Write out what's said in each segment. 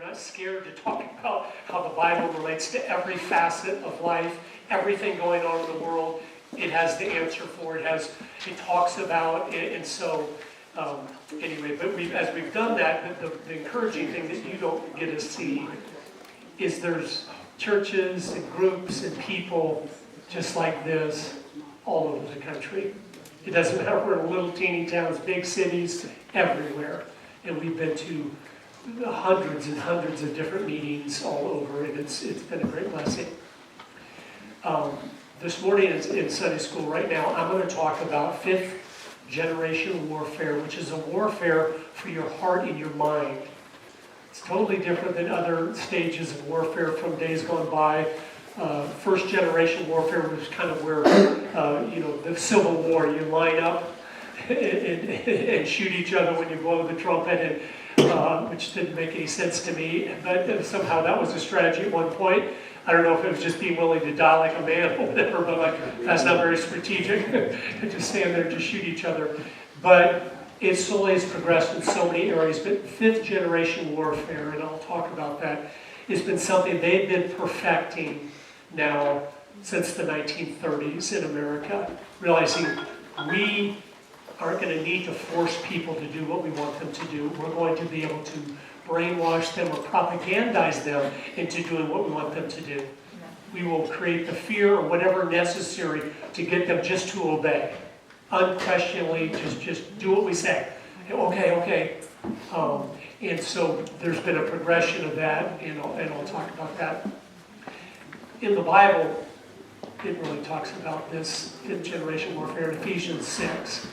not scared to talk about how the Bible relates to every facet of life, everything going on in the world. It has the answer for it. It talks about it, and so anyway. But as we've done that, the encouraging thing that you don't get to see is there's churches and groups and people just like this all over the country. It doesn't matter if we're in little teeny towns, big cities, everywhere. And we've been to hundreds and hundreds of different meetings all over, and it's been a great blessing. This morning in Sunday school right now, I'm going to talk about fifth generation warfare, which is a warfare for your heart and your mind. It's totally different than other stages of warfare from days gone by. First generation warfare was kind of where, the Civil War, you line up and shoot each other when you blow the trumpet, and which didn't make any sense to me, but somehow that was a strategy at one point. I don't know if it was just being willing to die like a man or whatever, but that's not very strategic, to just stand there and just shoot each other. But it slowly has progressed in so many areas. But fifth generation warfare, and I'll talk about that, has been something they've been perfecting now since the 1930s in America, realizing we aren't going to need to force people to do what we want them to do. We're going to be able to brainwash them or propagandize them into doing what we want them to do. We will create the fear or whatever necessary to get them just to obey. Unquestionably, just do what we say. Okay. And so there's been a progression of that, and I'll talk about that. In the Bible, it really talks about this fifth generation warfare in Ephesians 6.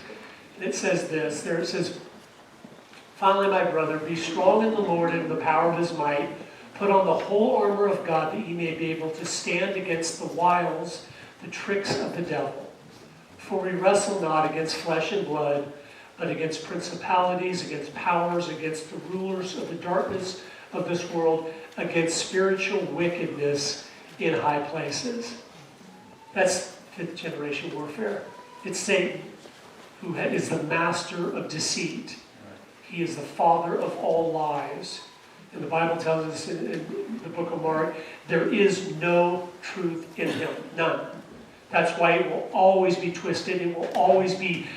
And it says this, there it says, "Finally, my brother, be strong in the Lord and in the power of his might. Put on the whole armor of God that ye may be able to stand against the wiles, the tricks of the devil. For we wrestle not against flesh and blood, but against principalities, against powers, against the rulers of the darkness of this world, against spiritual wickedness in high places." That's fifth generation warfare. It's Satan, who is the master of deceit. He is the father of all lies. And the Bible tells us in the book of Mark, there is no truth in him. None. That's why it will always be twisted. It will always be,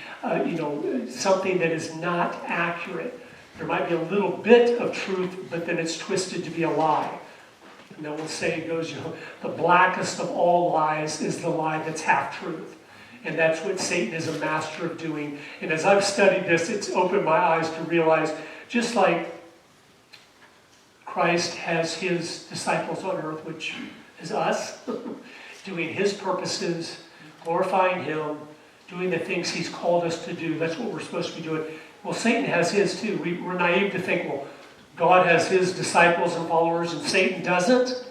something that is not accurate. There might be a little bit of truth, but then it's twisted to be a lie. And then we'll say it goes, the blackest of all lies is the lie that's half truth. And that's what Satan is a master of doing. And as I've studied this, it's opened my eyes to realize, just like Christ has his disciples on earth, which is us, doing his purposes, glorifying him, doing the things he's called us to do. That's what we're supposed to be doing. Well, Satan has his too. We're naive to think, well, God has his disciples and followers and Satan doesn't.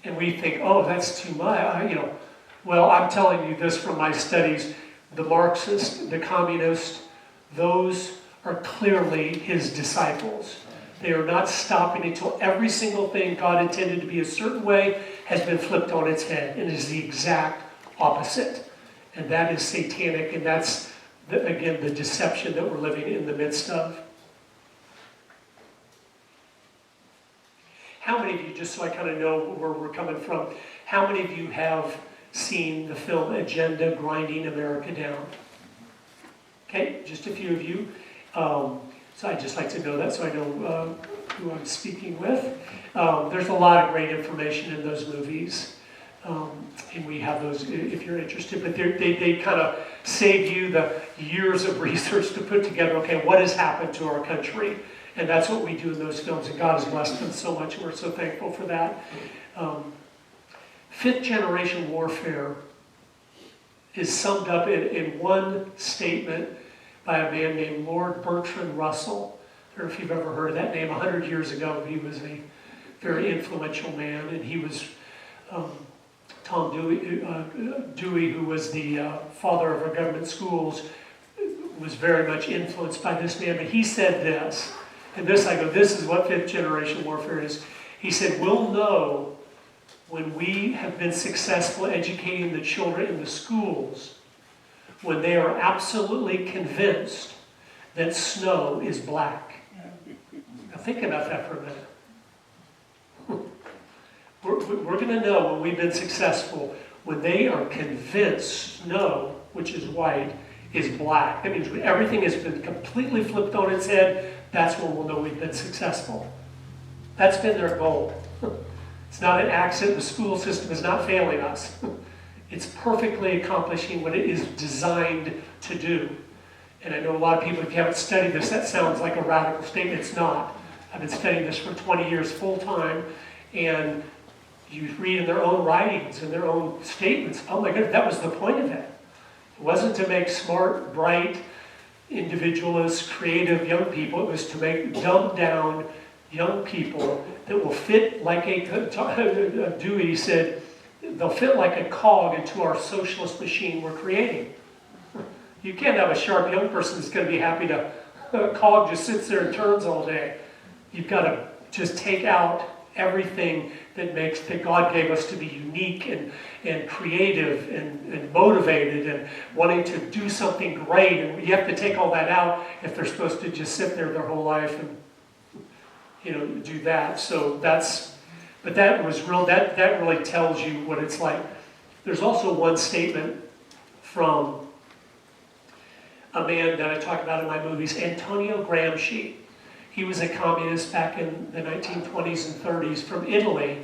And we think, oh, that's too much. Well, I'm telling you this from my studies. The Marxist, the communist, those are clearly his disciples. They are not stopping until every single thing God intended to be a certain way has been flipped on its head. And it is the exact opposite. And that is satanic. And that's, again, the deception that we're living in the midst of. How many of you, just so I kind of know where we're coming from, how many of you have seen the film Agenda: Grinding America Down? Okay, just a few of you. So I'd just like to know that so I know who I'm speaking with. There's a lot of great information in those movies. And we have those if you're interested. But they kind of save you the years of research to put together, okay, what has happened to our country? And that's what we do in those films. And God has blessed them so much, and we're so thankful for that. Fifth generation warfare is summed up in one statement by a man named Lord Bertrand Russell. I don't know if you've ever heard of that name. 100 years ago, he was a very influential man, and he was Tom Dewey, who was the father of our government schools, was very much influenced by this man. But he said this, and this is what fifth generation warfare is. He said, we'll know when we have been successful educating the children in the schools when they are absolutely convinced that snow is black. Now think about that for a minute. We're going to know when we've been successful, when they are convinced snow, which is white, is black. That means when everything has been completely flipped on its head, that's when we'll know we've been successful. That's been their goal. It's not an accident. The school system is not failing us. It's perfectly accomplishing what it is designed to do. And I know a lot of people, if you haven't studied this, that sounds like a radical statement. It's not. I've been studying this for 20 years full time, and you read in their own writings and their own statements, oh my goodness, that was the point of it. It wasn't to make smart, bright, individualist, creative young people. It was to make dumbed down young people that will fit like Dewey said, they'll fit like a cog into our socialist machine we're creating. You can't have a sharp young person that's going to be happy to, a cog just sits there and turns all day. You've got to just take out everything that God gave us to be unique and creative and motivated and wanting to do something great. And you have to take all that out if they're supposed to just sit there their whole life and, do that. So but that was real, that really tells you what it's like. There's also one statement from a man that I talk about in my movies, Antonio Gramsci. He was a communist back in the 1920s and 30s from Italy,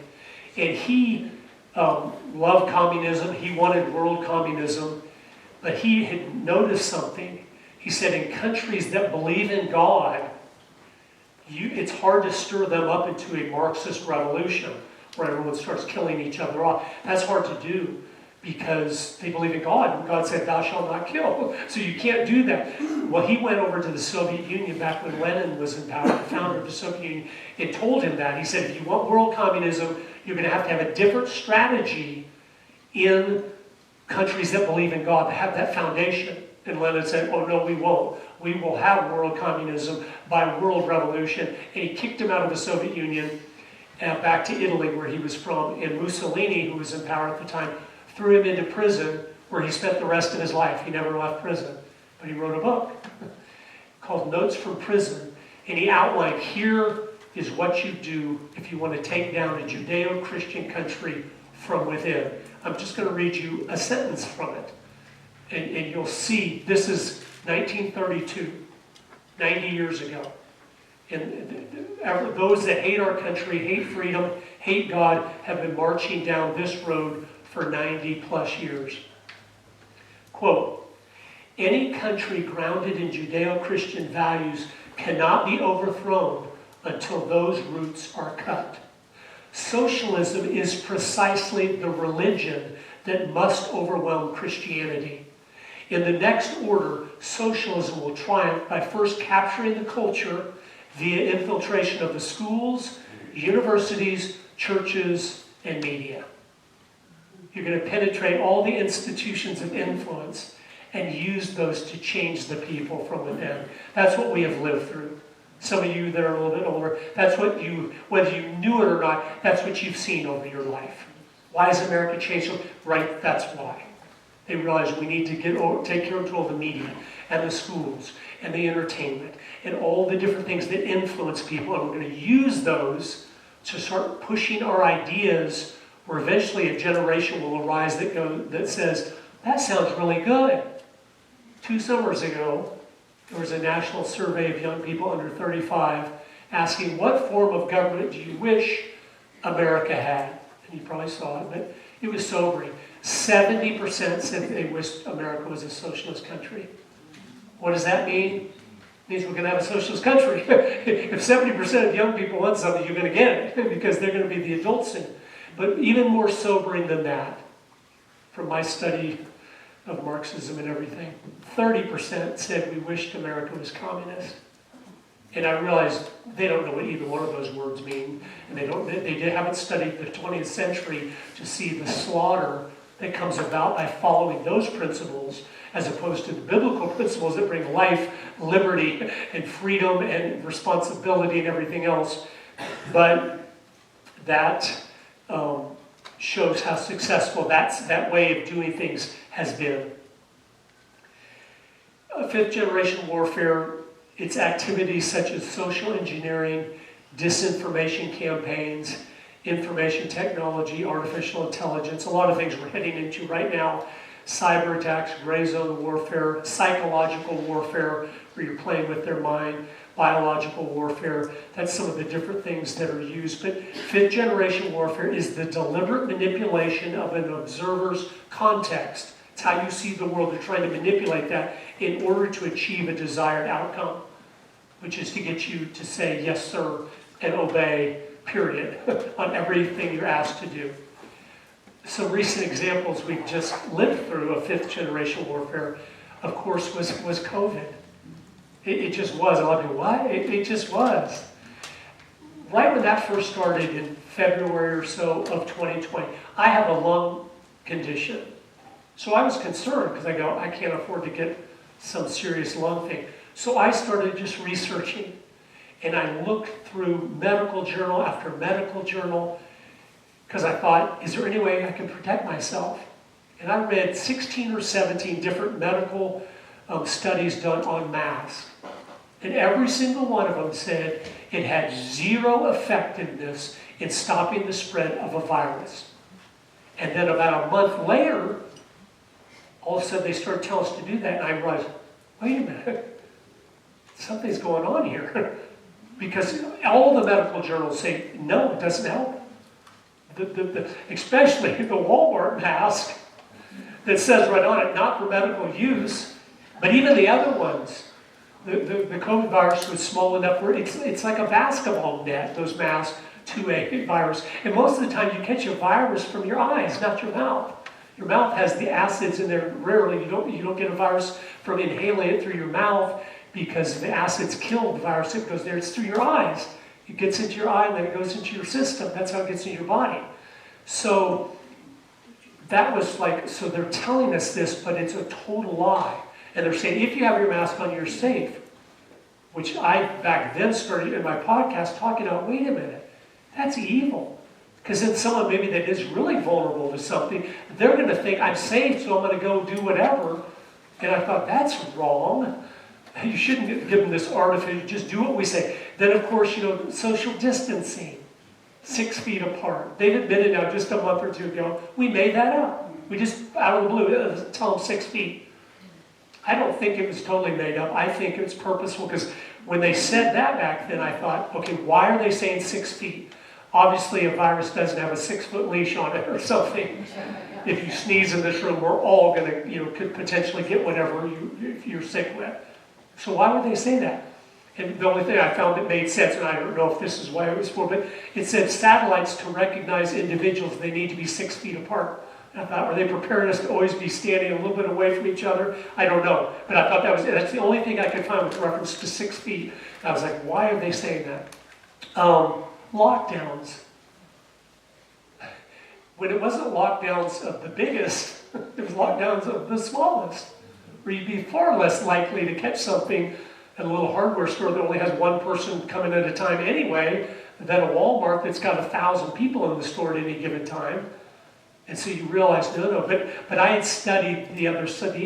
and he loved communism. He wanted world communism, but he had noticed something. He said in countries that believe in God, it's hard to stir them up into a Marxist revolution where everyone starts killing each other off. That's hard to do because they believe in God, and God said, thou shalt not kill. So you can't do that. Well, he went over to the Soviet Union back when Lenin was in power, the founder of the Soviet Union, and told him that. He said, if you want world communism, you're going to have a different strategy in countries that believe in God, that have that foundation. And Lenin said, oh no, we won't. We will have world communism by world revolution. And he kicked him out of the Soviet Union back to Italy, where he was from. And Mussolini, who was in power at the time, threw him into prison, where he spent the rest of his life. He never left prison. But he wrote a book called Notes from Prison. And he outlined, here is what you do if you want to take down a Judeo-Christian country from within. I'm just going to read you a sentence from it. And you'll see, this is 1932, 90 years ago. And those that hate our country, hate freedom, hate God, have been marching down this road for 90 plus years. Quote, any country grounded in Judeo-Christian values cannot be overthrown until those roots are cut. Socialism is precisely the religion that must overwhelm Christianity. In the next order, socialism will triumph by first capturing the culture via infiltration of the schools, universities, churches, and media. You're going to penetrate all the institutions of influence and use those to change the people from within. That's what we have lived through. Some of you that are a little bit older, that's what whether you knew it or not, that's what you've seen over your life. Why has America changed? Right, that's why. They realize we need to take control of the media and the schools and the entertainment and all the different things that influence people. And we're going to use those to start pushing our ideas, where eventually a generation will arise that says, that sounds really good. 2 summers ago, there was a national survey of young people under 35 asking, what form of government do you wish America had? And you probably saw it, but it was sobering. 70% said they wished America was a socialist country. What does that mean? It means we're going to have a socialist country. If 70% of young people want something, you're going to get it, because they're going to be the adults soon. But even more sobering than that, from my study of Marxism and everything, 30% said we wished America was communist. And I realized they don't know what either one of those words mean, and they haven't studied the 20th century to see the slaughter that comes about by following those principles, as opposed to the biblical principles that bring life, liberty, and freedom, and responsibility, and everything else. But that shows how successful that way of doing things has been. Fifth generation warfare, its activities such as social engineering, disinformation campaigns, information technology, artificial intelligence, a lot of things we're heading into right now, cyber attacks, gray zone warfare, psychological warfare, where you're playing with their mind, biological warfare. That's some of the different things that are used. But fifth generation warfare is the deliberate manipulation of an observer's context. It's how you see the world. They're trying to manipulate that in order to achieve a desired outcome, which is to get you to say yes, sir, and obey, period, on everything you're asked to do. Some recent examples we've just lived through of fifth generation warfare, of course, was COVID. It just was. A lot of people, what? It just was. Right when that first started in February or so of 2020, I have a lung condition. So I was concerned because I go, I can't afford to get some serious lung thing. So I started just researching. And I looked through medical journal after medical journal because I thought, is there any way I can protect myself? And I read 16 or 17 different medical studies done on masks. And every single one of them said it had zero effectiveness in stopping the spread of a virus. And then about a month later, all of a sudden they started telling us to do that. And I realized, wait a minute, something's going on here. Because all the medical journals say, no, it doesn't help. Especially the Walmart mask that says right on it, not for medical use, but even the other ones. The COVID virus was small enough where it's like a basketball net, those masks, to a virus. And most of the time you catch a virus from your eyes, not your mouth. Your mouth has the acids in there. Rarely, you don't get a virus from inhaling it through your mouth because the acids kill the virus. It goes there. It's through your eyes. It gets into your eye and then it goes into your system. That's how it gets into your body. So that was like, so they're telling us this, but it's a total lie. And they're saying, if you have your mask on, you're safe. Which I, back then, started in my podcast talking about, wait a minute, that's evil. Because then someone maybe that is really vulnerable to something, they're going to think, I'm safe, so I'm going to go do whatever. And I thought, that's wrong. You shouldn't give them this artificial, just do what we say. Then, of course, social distancing, 6 feet apart. They've admitted now just a month or two ago, we made that up. We just, out of the blue, tell them 6 feet. I don't think it was totally made up. I think it was purposeful because when they said that back then, I thought, okay, why are they saying 6 feet? Obviously, a virus doesn't have a 6-foot leash on it or something. If you sneeze in this room, we're all going to, could potentially get whatever you're sick with. So why would they say that? And the only thing I found that made sense, and I don't know if this is why it was for, but it said satellites to recognize individuals, they need to be 6 feet apart. I thought, are they preparing us to always be standing a little bit away from each other? I don't know. But I thought that's the only thing I could find with reference to 6 feet. And I was like, why are they saying that? Lockdowns. When it wasn't lockdowns of the biggest, it was lockdowns of the smallest, where you'd be far less likely to catch something at a little hardware store that only has one person coming at a time anyway, than a Walmart that's got 1,000 people in the store at any given time. And so you realize, no, but I had studied the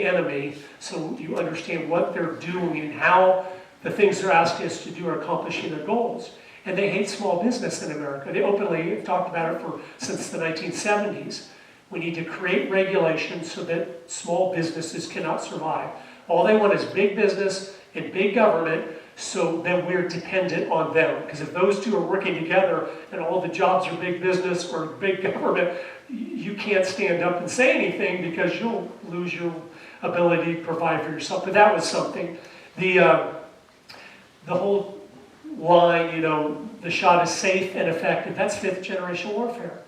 enemy, so you understand what they're doing and how the things they're asking us to do are accomplishing their goals. And they hate small business in America. They openly have talked about it since the 1970s. We need to create regulations so that small businesses cannot survive. All they want is big business and big government, so then we're dependent on them. Because if those two are working together and all the jobs are big business or big government, you can't stand up and say anything because you'll lose your ability to provide for yourself. But that was something. The whole line, the shot is safe and effective, that's fifth generation warfare.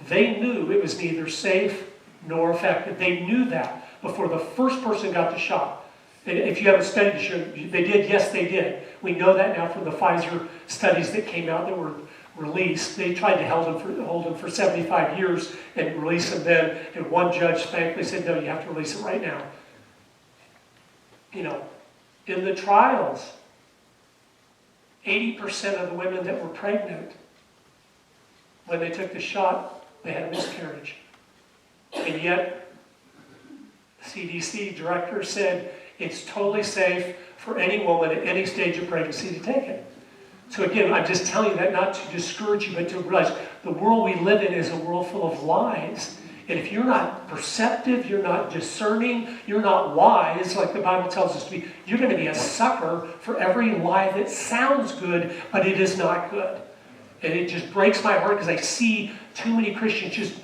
They knew it was neither safe nor effective. They knew that before the first person got the shot. And if you haven't studied it, they did, yes they did. We know that now from the Pfizer studies that came out that were released. They tried to hold him for 75 years and release him then, and one judge thankfully said, no, you have to release it right now. In the trials, 80% of the women that were pregnant, when they took the shot, they had a miscarriage. And yet, the CDC director said it's totally safe for any woman at any stage of pregnancy to take it. So again, I'm just telling you that not to discourage you, but to realize the world we live in is a world full of lies. And if you're not perceptive, you're not discerning, you're not wise, like the Bible tells us to be, you're going to be a sucker for every lie that sounds good, but it is not good. And it just breaks my heart because I see too many Christians just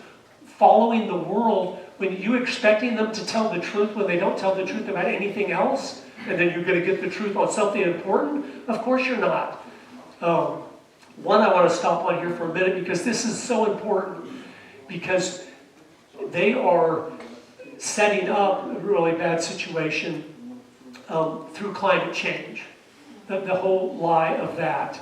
following the world when you're expecting them to tell the truth when they don't tell the truth about anything else, and then you're going to get the truth on something important. Of course you're not. One I want to stop on here for a minute because this is so important, because they are setting up a really bad situation through climate change. The whole lie of that.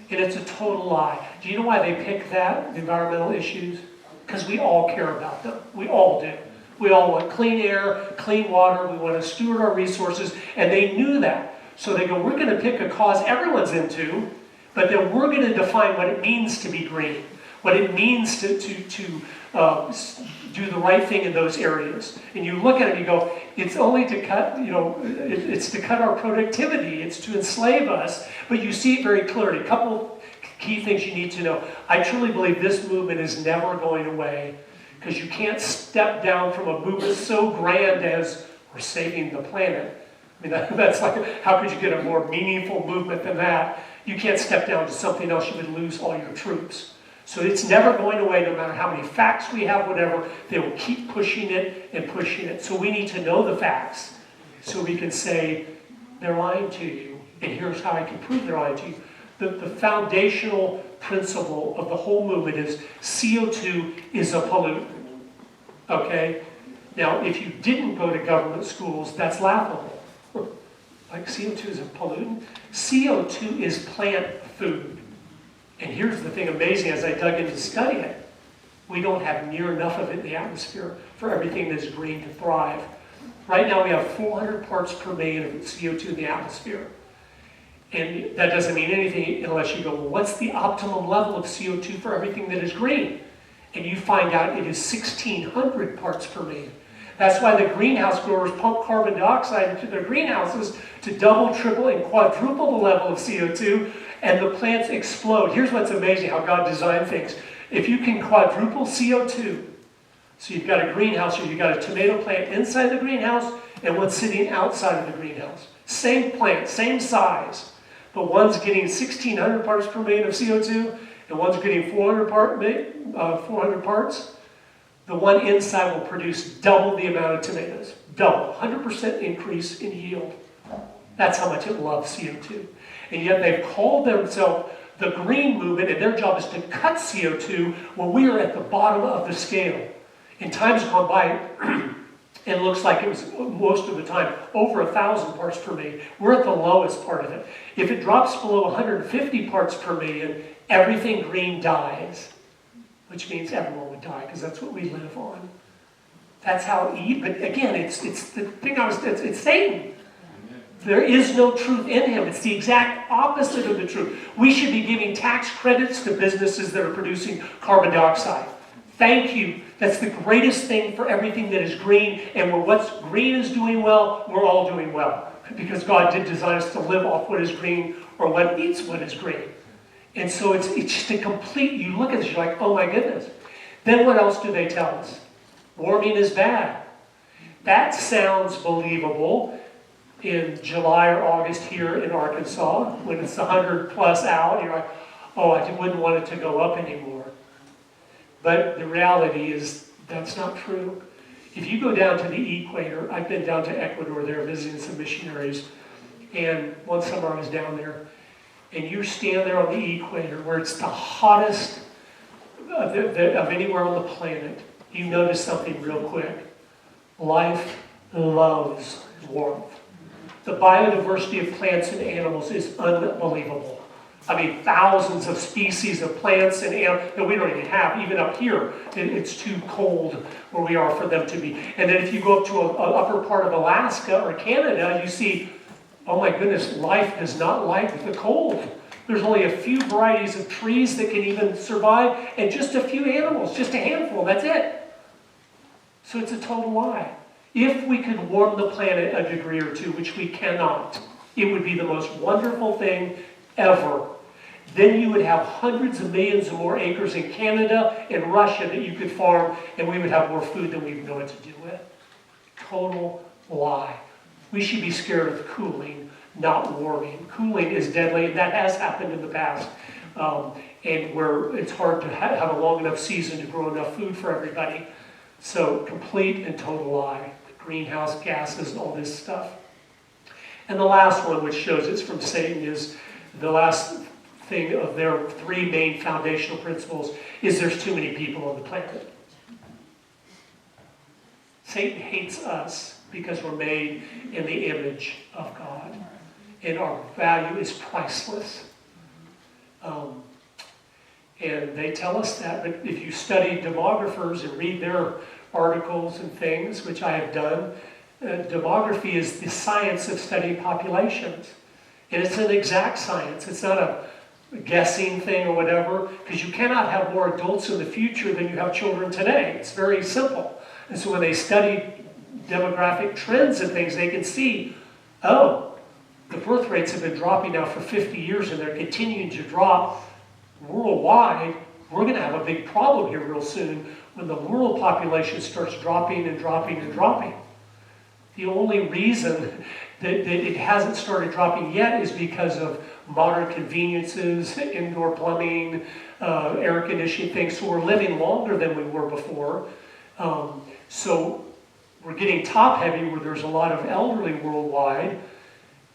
And it's a total lie. Do you know why they pick that, the environmental issues? Because we all care about them. We all do. We all want clean air, clean water. We want to steward our resources. And they knew that. So they go, we're going to pick a cause everyone's into, but then we're going to define what it means to be green, what it means to do the right thing in those areas. And you look at it and you go, it's only to cut, it's to cut our productivity. It's to enslave us. But you see it very clearly. A couple key things you need to know. I truly believe this movement is never going away, because you can't step down from a movement so grand as we're saving the planet. I mean, that's like, how could you get a more meaningful movement than that? You can't step down to something else. You would lose all your troops. So it's never going away, no matter how many facts we have, whatever. They will keep pushing it and pushing it. So we need to know the facts so we can say, they're lying to you, and here's how I can prove they're lying to you. The foundational principle of the whole movement is CO2 is a pollutant. Okay? Now, if you didn't go to government schools, that's laughable. Like, CO2 is a pollutant? CO2 is plant food. And here's the thing amazing, as I dug in to study it, we don't have near enough of it in the atmosphere for everything that's green to thrive. Right now we have 400 parts per million of CO2 in the atmosphere. And that doesn't mean anything unless you go, well, what's the optimum level of CO2 for everything that is green? And you find out it is 1,600 parts per million. That's why the greenhouse growers pump carbon dioxide into their greenhouses to double, triple, and quadruple the level of CO2, and the plants explode. Here's what's amazing, how God designed things. If you can quadruple CO2, so you've got a greenhouse, or you've got a tomato plant inside the greenhouse, and one sitting outside of the greenhouse. Same plant, same size, but one's getting 1,600 parts per million of CO2, and one's getting 400 parts. The one inside will produce double the amount of tomatoes. Double. 100% increase in yield. That's how much it loves CO2. And yet they've called themselves the green movement, and their job is to cut CO2 when we are at the bottom of the scale. In times gone by, it looks like it was most of the time over 1,000 parts per million. We're at the lowest part of it. If it drops below 150 parts per million, everything green dies. Which means everyone would die, because that's what we live on. That's how but again, it's the thing it's Satan. There is no truth in him. It's the exact opposite of the truth. We should be giving tax credits to businesses that are producing carbon dioxide. Thank you. That's the greatest thing for everything that is green. And where what's green is doing well, we're all doing well. Because God did design us to live off what is green, or what eats what is green. And so it's just a complete, you look at this, you're like, oh my goodness. Then what else do they tell us? Warming is bad. That sounds believable in July or August here in Arkansas, when it's 100 plus out, you're like, oh, I wouldn't want it to go up anymore. But the reality is that's not true. If you go down to the equator, I've been down to Ecuador there visiting some missionaries, and one summer I was down there, and you stand there on the equator where it's the hottest of anywhere on the planet, you notice something real quick. Life loves warmth. The biodiversity of plants and animals is unbelievable. I mean, thousands of species of plants and animals that we don't even have. Even up here, it's too cold where we are for them to be. And then if you go up to an upper part of Alaska or Canada, you see, oh my goodness, life does not like the cold. There's only a few varieties of trees that can even survive, and just a few animals, just a handful, that's it. So it's a total lie. If we could warm the planet a degree or two, which we cannot, it would be the most wonderful thing ever. then you would have hundreds of millions of more acres in Canada and Russia that you could farm, and we would have more food than we would know what to do with. Total lie. We should be scared of cooling, not warming. Cooling is deadly, and that has happened in the past. And where it's hard to have a long enough season to grow enough food for everybody. So complete and total lie. Greenhouse gases and all this stuff. And the last one, which shows it's from Satan, is the last thing of their three main foundational principles is there's too many people on the planet. Satan hates us because we're made in the image of God. And our value is priceless. And they tell us that, but if you study demographers and read their articles and things, which I have done, demography is the science of studying populations. And it's an exact science. It's not a guessing thing or whatever, because you cannot have more adults in the future than you have children today. It's very simple. And so when they study demographic trends and things, they can see, oh, the birth rates have been dropping now for 50 years and they're continuing to drop worldwide. We're going to have a big problem here real soon when the world population starts dropping and dropping and dropping. The only reason that it hasn't started dropping yet is because of modern conveniences, indoor plumbing, air conditioning things. So we're living longer than we were before. So we're getting top heavy where there's a lot of elderly worldwide.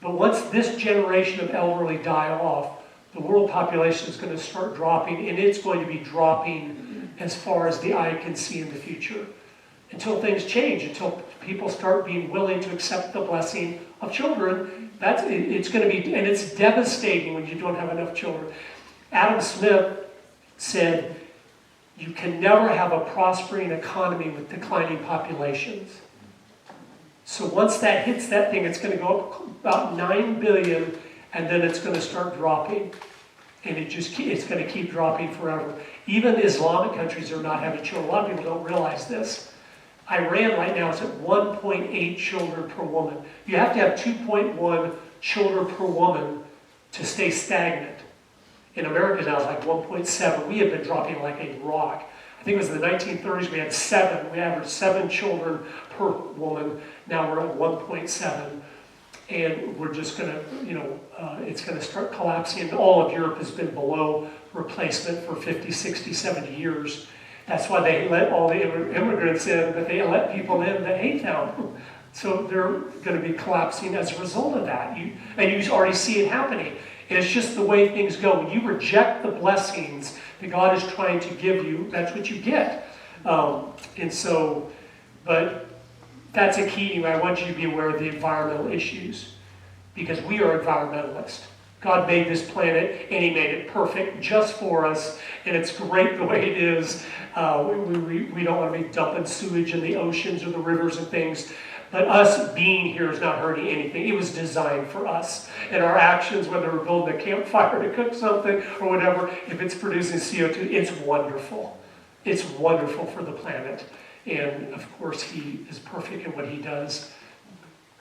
But once this generation of elderly die off, the world population is going to start dropping, and it's going to be dropping as far as the eye can see in the future. Until things change, until people start being willing to accept the blessing of children, it's going to be, and it's devastating when you don't have enough children. Adam Smith said, you can never have a prospering economy with declining populations. So once that hits that thing, it's going to go up about 9 billion, and then it's going to start dropping. And it's going to keep dropping forever. Even Islamic countries are not having children. A lot of people don't realize this. Iran right now is at 1.8 children per woman. You have to have 2.1 children per woman to stay stagnant. In America now it's like 1.7. We have been dropping like a rock. I think it was in the 1930s we had 7. We averaged 7 children per woman. Now we're at 1.7. And we're just going to, it's going to start collapsing. And all of Europe has been below replacement for 50, 60, 70 years. That's why they let all the immigrants in, but they let people in that hate them. So they're going to be collapsing as a result of that. You already see it happening. And it's just the way things go. When you reject the blessings that God is trying to give you, that's what you get. But that's a key. I want you to be aware of the environmental issues, because we are environmentalists. God made this planet, and He made it perfect just for us, and it's great the way it is. We don't want to be dumping sewage in the oceans or the rivers and things, but us being here is not hurting anything. It was designed for us. And our actions, whether we're building a campfire to cook something or whatever, if it's producing CO2, it's wonderful. It's wonderful for the planet. And of course, He is perfect in what He does.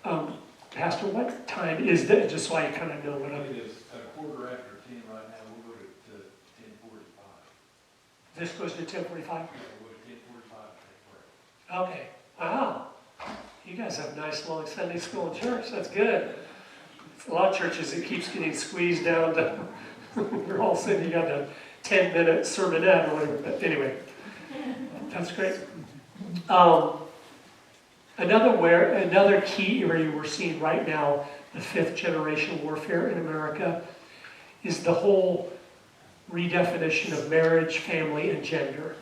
Pastor, what time is that? Just so I kind of know what I'm... It is a quarter after 10 right now. We'll go to 10:45. This goes to 10:45? We'll go to 10:45. Okay. Wow. You guys have nice long Sunday school and church. That's good. A lot of churches, it keeps getting squeezed down to... You're all sitting, you got a 10-minute sermonette or whatever. But anyway, that's great. Another key area we're seeing right now, the 5th generation warfare in America, is the whole redefinition of marriage, family, and gender.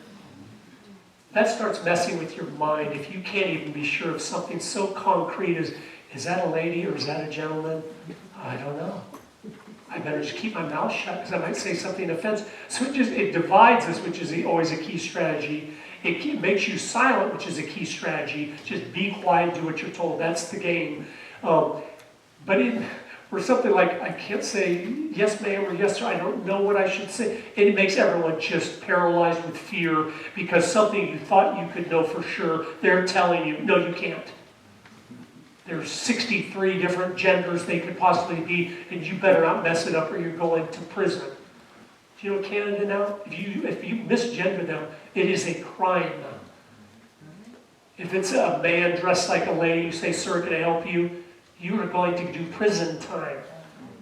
That starts messing with your mind if you can't even be sure of something so concrete as, is that a lady or is that a gentleman? I don't know. I better just keep my mouth shut because I might say something offensive. So it divides us, which is always a key strategy. It makes you silent, which is a key strategy. Just be quiet, do what you're told. That's the game. For something like, I can't say yes ma'am or yes sir, I don't know what I should say. It makes everyone just paralyzed with fear because something you thought you could know for sure, they're telling you, no, you can't. There's 63 different genders they could possibly be, and you better not mess it up or you're going to prison. Do you know Canada now? If you misgender them, it is a crime. If it's a man dressed like a lady, you say, "Sir, can I help you?" You are going to do prison time.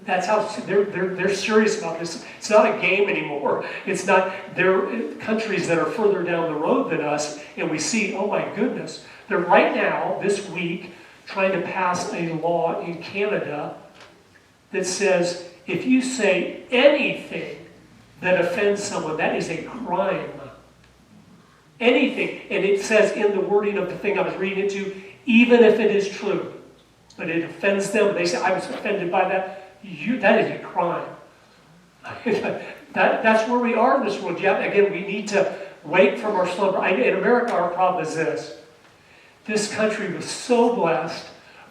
That's how they're serious about this. It's not a game anymore. It's not. They're countries that are further down the road than us, and we see, oh my goodness, they're right now this week trying to pass a law in Canada that says if you say anything that offends someone, that is a crime. Anything. And it says in the wording of the thing I was reading it to, even if it is true, but it offends them, they say, I was offended by that, that is a crime. That's where we are in this world. Yeah, again, we need to wake from our slumber. In America, our problem is this. This country was so blessed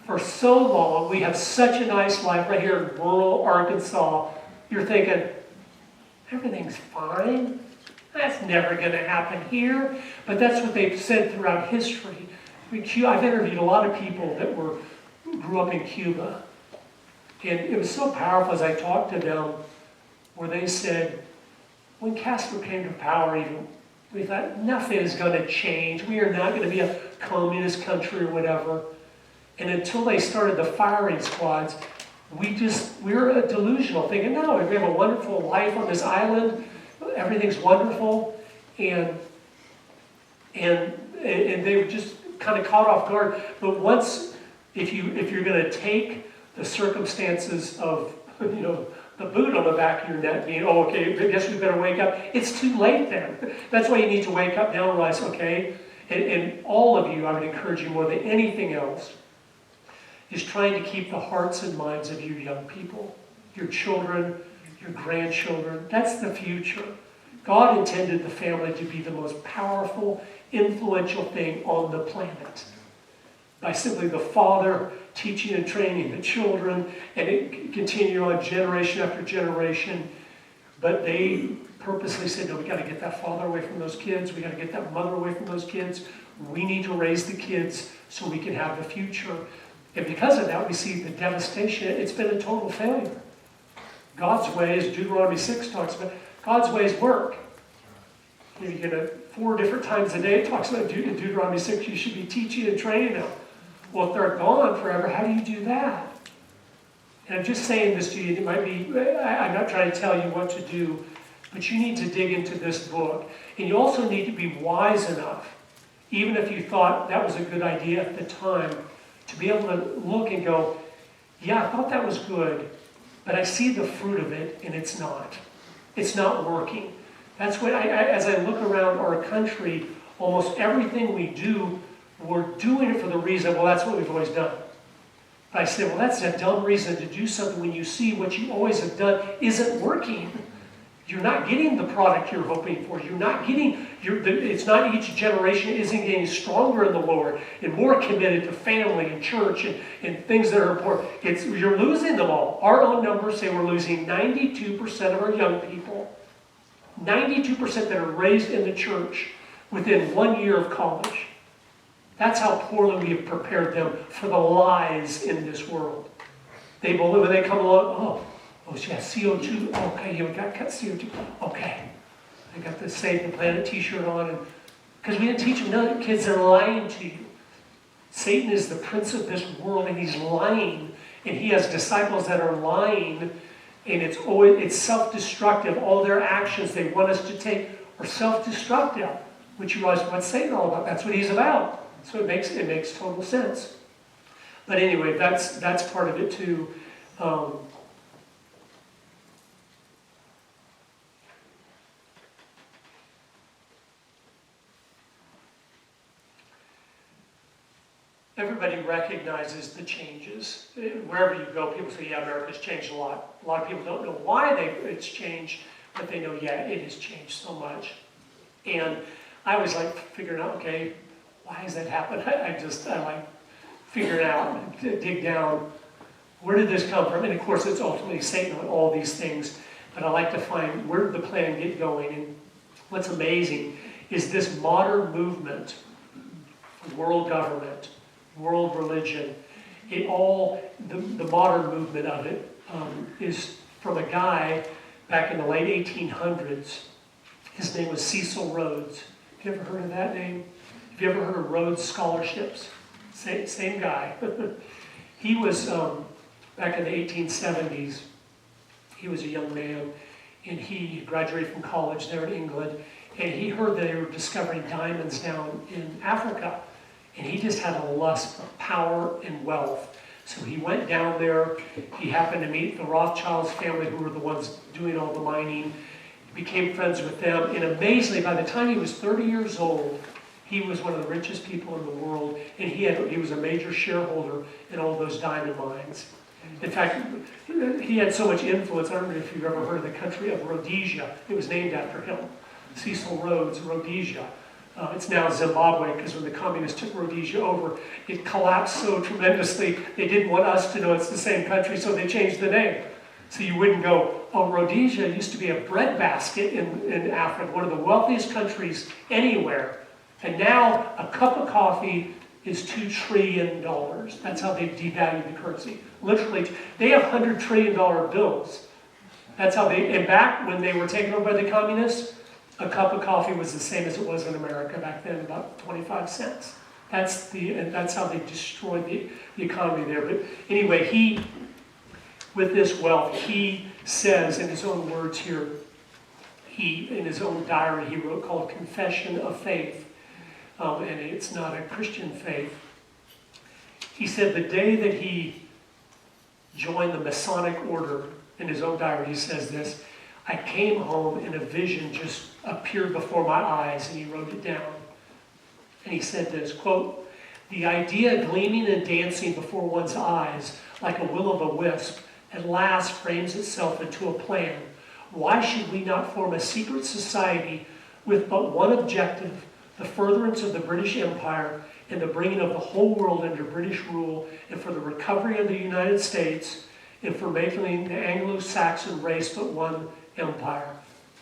for so long. We have such a nice life right here in rural Arkansas. You're thinking, everything's fine. That's never going to happen here. But that's what they've said throughout history. I've interviewed a lot of people that grew up in Cuba. And it was so powerful as I talked to them, where they said, when Castro came to power, even, we thought nothing is going to change. We are not going to be a communist country or whatever. And until they started the firing squads, we were delusional, thinking, no, we have a wonderful life on this island. Everything's wonderful. And they were just kind of caught off guard. But once, if you're going to take the circumstances of, the boot on the back of your neck being, oh, okay, I guess we better wake up. It's too late then. That's why you need to wake up now and realize, okay, and all of you, I would encourage you more than anything else, is trying to keep the hearts and minds of your young people, your children, your grandchildren. That's the future. God intended the family to be the most powerful, influential thing on the planet. By simply the father teaching and training the children, and it continued on generation after generation. But they purposely said, no, we got to get that father away from those kids. We got to get that mother away from those kids. We need to raise the kids so we can have the future. And because of that, we see the devastation. It's been a total failure. God's ways, Deuteronomy 6 talks about, God's ways work. You get 4 different times a day, it talks about in Deuteronomy 6, you should be teaching and training them. Well, if they're gone forever, how do you do that? And I'm just saying this to you, it might be, I'm not trying to tell you what to do, but you need to dig into this book. And you also need to be wise enough, even if you thought that was a good idea at the time, to be able to look and go, yeah, I thought that was good, but I see the fruit of it, and it's not. It's not working. That's what, as I look around our country, almost everything we do, we're doing it for the reason, well, that's what we've always done. But I say, well, that's a dumb reason to do something when you see what you always have done isn't working. You're not getting the product you're hoping for. You're not getting, it's not each generation isn't getting stronger in the Lord and more committed to family and church and things that are important. You're losing them all. Our own numbers say we're losing 92% of our young people, 92% that are raised in the church within 1 year of college. That's how poorly we have prepared them for the lies in this world. They believe when they come along, oh, yeah, CO2, okay, you got cut CO2, okay. I got the Save the Planet t-shirt on, because we didn't teach them, no, kids are lying to you. Satan is the prince of this world, and he's lying, and he has disciples that are lying, and it's self-destructive. All their actions they want us to take are self-destructive, which you realize what's Satan all about. That's what he's about. So it makes total sense. But anyway, that's part of it too. Everybody recognizes the changes. Wherever you go, people say, yeah, America's changed a lot. A lot of people don't know why it's changed, but they know, yeah, it has changed so much. And I was like figuring out, okay, why has that happened? I like figure it out, dig down. Where did this come from? And of course, it's ultimately Satan on all these things. But I like to find where did the plan get going. And what's amazing is this modern movement, world government, world religion, the modern movement of it is from a guy back in the late 1800s. His name was Cecil Rhodes. Have you ever heard of that name? Have you ever heard of Rhodes Scholarships? Same guy. He was, back in the 1870s, he was a young man, and he graduated from college there in England, and he heard that they were discovering diamonds down in Africa, and he just had a lust for power and wealth. So he went down there. He happened to meet the Rothschilds family, who were the ones doing all the mining. He became friends with them, and amazingly, by the time he was 30 years old, he was one of the richest people in the world, and he was a major shareholder in all those diamond mines. In fact, he had so much influence. I don't know if you've ever heard of the country of Rhodesia. It was named after him. Cecil Rhodes, Rhodesia. It's now Zimbabwe, because when the communists took Rhodesia over, it collapsed so tremendously, they didn't want us to know it's the same country, so they changed the name. So you wouldn't go, oh, Rhodesia used to be a breadbasket in Africa, one of the wealthiest countries anywhere. And now a cup of coffee is $2 trillion. That's how they've devalued the currency. Literally, they have $100 trillion bills. That's how and back when they were taken over by the communists, a cup of coffee was the same as it was in America back then, about 25 cents. That's how they destroyed the economy there. But anyway, with this wealth, he says in his own words here, in his own diary, he wrote called Confession of Faith. And it's not a Christian faith. He said the day that he joined the Masonic order, in his own diary he says this, I came home and a vision just appeared before my eyes, and he wrote it down. And he said this, quote, the idea gleaming and dancing before one's eyes like a will-o'-the-wisp at last frames itself into a plan. Why should we not form a secret society with but one objective, the furtherance of the British Empire and the bringing of the whole world under British rule, and for the recovery of the United States, and for making the Anglo-Saxon race but one empire.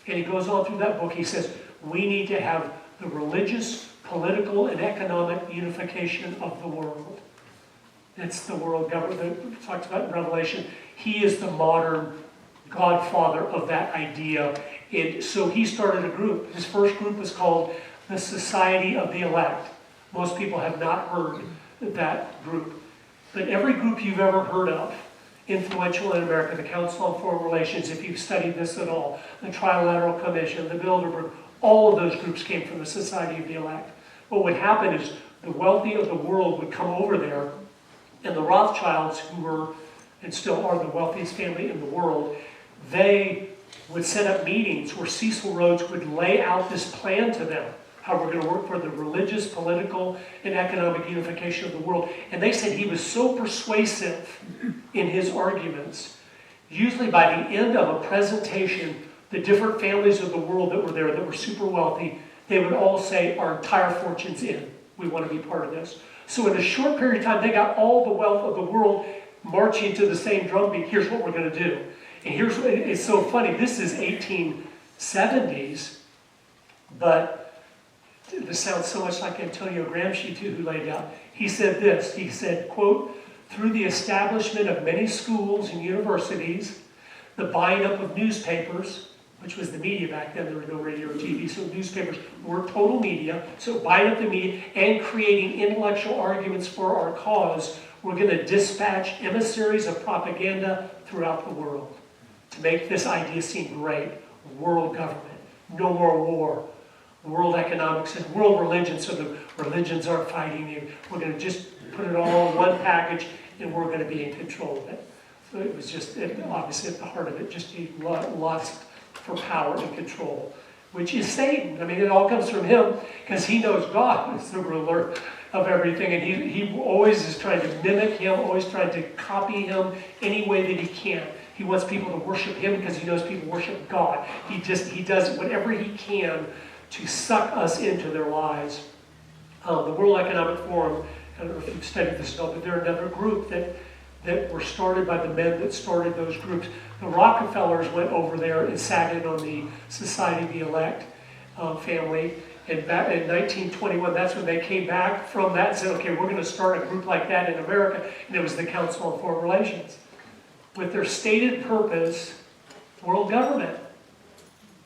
And he goes on through that book, he says, we need to have the religious, political, and economic unification of the world. That's the world government that talks about in Revelation. He is the modern godfather of that idea. And so he started a group. His first group was called the Society of the Elect. Most people have not heard that group. But every group you've ever heard of, influential in America, the Council on Foreign Relations, if you've studied this at all, the Trilateral Commission, the Bilderberg, all of those groups came from the Society of the Elect. What would happen is the wealthy of the world would come over there, and the Rothschilds, who were and still are the wealthiest family in the world, they would set up meetings where Cecil Rhodes would lay out this plan to them, how we're going to work for the religious, political, and economic unification of the world. And they said he was so persuasive in his arguments, usually by the end of a presentation, the different families of the world that were there, that were super wealthy, they would all say, our entire fortune's in. We want to be part of this. So in a short period of time, they got all the wealth of the world marching to the same drumbeat. Here's what we're going to do. And here's what, it's so funny. This is 1870s, but this sounds so much like Antonio Gramsci, too, who laid out. He said this. He said, quote, through the establishment of many schools and universities, the buying up of newspapers, which was the media back then, there were no radio or TV, so newspapers were total media, so buying up the media and creating intellectual arguments for our cause, we're going to dispatch emissaries of propaganda throughout the world to make this idea seem great. World government, no more war, world economics, and world religion, so the religions aren't fighting you. We're going to just put it all in one package, and we're going to be in control of it. So it was just, obviously at the heart of it, just a lust for power and control, which is Satan. I mean, it all comes from him, because he knows God is the ruler of everything, and he always is trying to mimic him, always trying to copy him any way that he can. He wants people to worship him because he knows people worship God. He does whatever he can to suck us into their lies. The World Economic Forum, I don't know if you've studied this at all, but they're another group that were started by the men that started those groups. The Rockefellers went over there and sat in on the Society of the Elect family. And back in 1921, that's when they came back from that and said, okay, we're going to start a group like that in America. And it was the Council on Foreign Relations. With their stated purpose world government.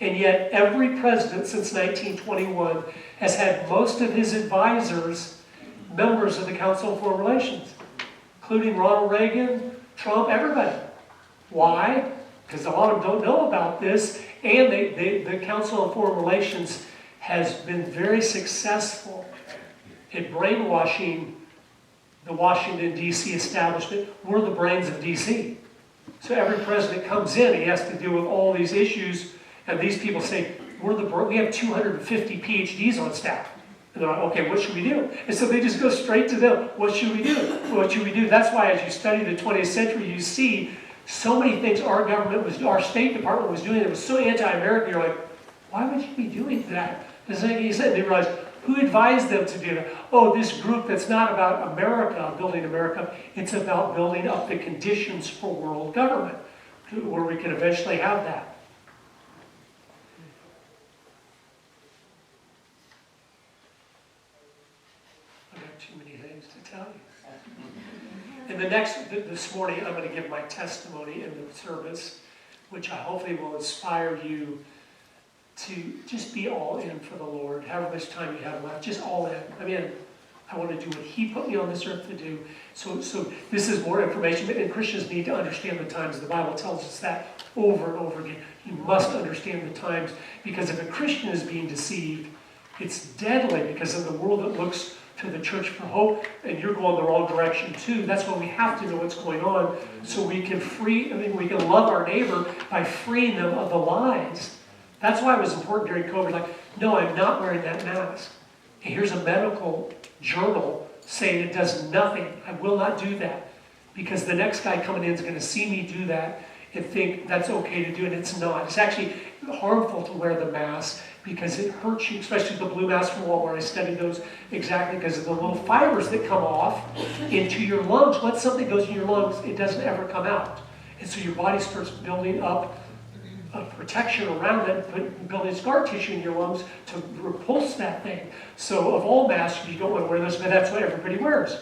And yet every president since 1921 has had most of his advisors members of the Council on Foreign Relations, including Ronald Reagan, Trump, everybody. Why? Because a lot of them don't know about this, and the Council on Foreign Relations has been very successful at brainwashing the Washington, D.C. establishment. We're the brains of D.C. So every president comes in, he has to deal with all these issues, and these people say, we have 250 PhDs on staff. And they're like, okay, what should we do? And so they just go straight to them. What should we do? What should we do? That's why as you study the 20th century, you see so many things our State Department was doing that was so anti-American. You're like, why would you be doing that? Doesn't make any sense. They realize, who advised them to do that? Oh, this group that's not about America, building America. It's about building up the conditions for world government, where we can eventually have that. Too many things to tell you. And this morning, I'm going to give my testimony in the service, which I hopefully will inspire you to just be all in for the Lord. However much time you have left, just all in. I mean, I want to do what He put me on this earth to do. So this is more information, and Christians need to understand the times. The Bible tells us that over and over again. You must understand the times, because if a Christian is being deceived, it's deadly, because in the world that looks to the church for hope, and you're going the wrong direction too. That's why we have to know what's going on, so we can we can love our neighbor by freeing them of the lies. That's why it was important during COVID. Like, no, I'm not wearing that mask. And here's a medical journal saying it does nothing. I will not do that, because the next guy coming in is going to see me do that and think that's okay to do, and it's not. It's actually harmful to wear the mask, because it hurts you, especially the blue mask from Walmart. I studied those exactly because of the little fibers that come off into your lungs. Once something goes in your lungs, it doesn't ever come out. And so your body starts building up a protection around it, building scar tissue in your lungs to repulse that thing. So of all masks, you don't want to wear this, but that's what everybody wears,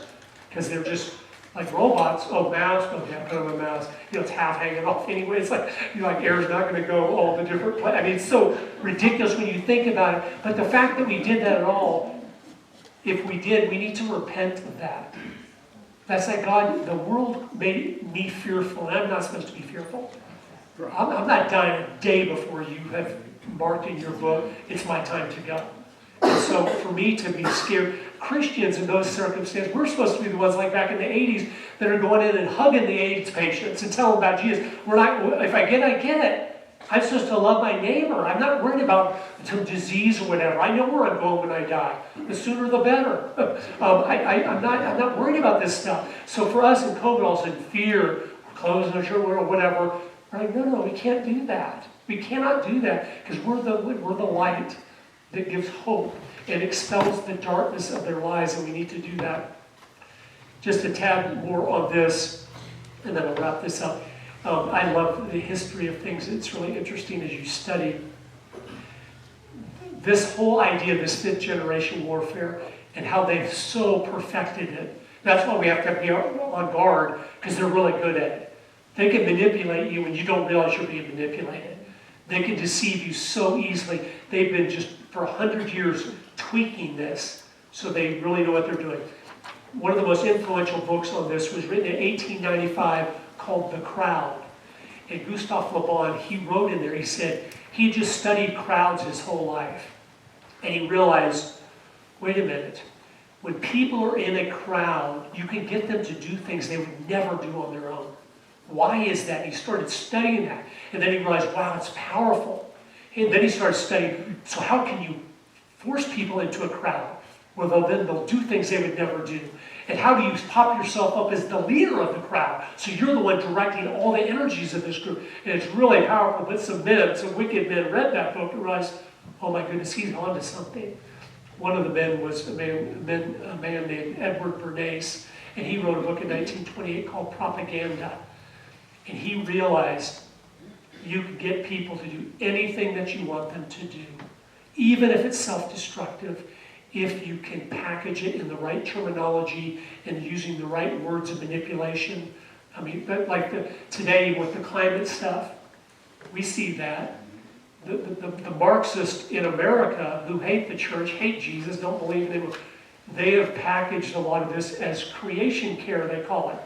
because they're just like robots. Oh, mask, okay, put on a mask. It's half hanging off anyway. It's like, air's not going to go all the different places. I mean, it's so ridiculous when you think about it. But the fact that we did that at all, if we did, we need to repent of that. That's like, God, the world made me fearful, and I'm not supposed to be fearful. I'm not dying a day before you have marked in your book, it's my time to go. And so for me to be scared, Christians in those circumstances, we're supposed to be the ones like back in the 80s that are going in and hugging the AIDS patients and telling them about Jesus. We're not, if I get it. I'm supposed to love my neighbor. I'm not worried about some disease or whatever. I know where I'm going when I die. The sooner the better. I'm not worried about this stuff. So for us in COVID, all of a sudden, fear, closing our shirt or whatever, we're like, no, we can't do that. We cannot do that, because we're the light that gives hope and expels the darkness of their lives, and we need to do that. Just a tad more on this, and then I'll wrap this up. I love the history of things. It's really interesting as you study this whole idea of this fifth generation warfare and how they've so perfected it. That's why we have to be on guard, because they're really good at it. They can manipulate you when you don't realize you're being manipulated. They can deceive you so easily. They've been just for 100 years tweaking this, so they really know what they're doing. One of the most influential books on this was written in 1895 called The Crowd. And Gustave Le Bon, he wrote in there, he said he just studied crowds his whole life. And he realized, wait a minute, when people are in a crowd, you can get them to do things they would never do on their own. Why is that? He started studying that. And then he realized, wow, it's powerful. And then he started studying, so how can you force people into a crowd where they'll do things they would never do? And how do you pop yourself up as the leader of the crowd? So you're the one directing all the energies of this group. And it's really powerful. But some wicked men read that book and realized, oh my goodness, he's on to something. One of the men was a man named Edward Bernays. And he wrote a book in 1928 called Propaganda. And he realized you can get people to do anything that you want them to do, even if it's self-destructive, if you can package it in the right terminology and using the right words of manipulation. I mean, like today with the climate stuff, We see that. The Marxists in America who hate the church, hate Jesus, don't believe in him, they have packaged a lot of this as creation care, they call it.